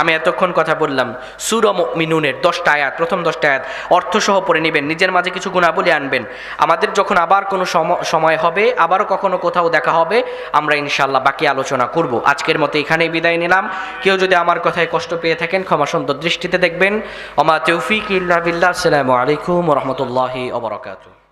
আমি এতক্ষণ কথা বললাম সূরা মুমিনুনের 10টা আয়াত, প্রথম 10টা আয়াত অর্থসহ পড়ে নেবেন, নিজের মাঝে কিছু গুণাবলী আনবেন। আমাদের যখন আবার কোনো সময় হবে, আবারও কখনো কোথাও দেখা হবে, আমরা ইনশাআল্লাহ বাকি আলোচনা করব। আজকের মতো এখানেই বিদায় নিলাম। কেউ যদি আমার কথায় কষ্ট পেয়ে থাকেন ক্ষমা সুন্দর দৃষ্টিতে দেখবেন। ওমা তৌফিক ইল্লা বিল্লাহ। আসসালামু আলাইকুম ওয়া রাহমাতুল্লাহি ওয়া বারাকাতুহু।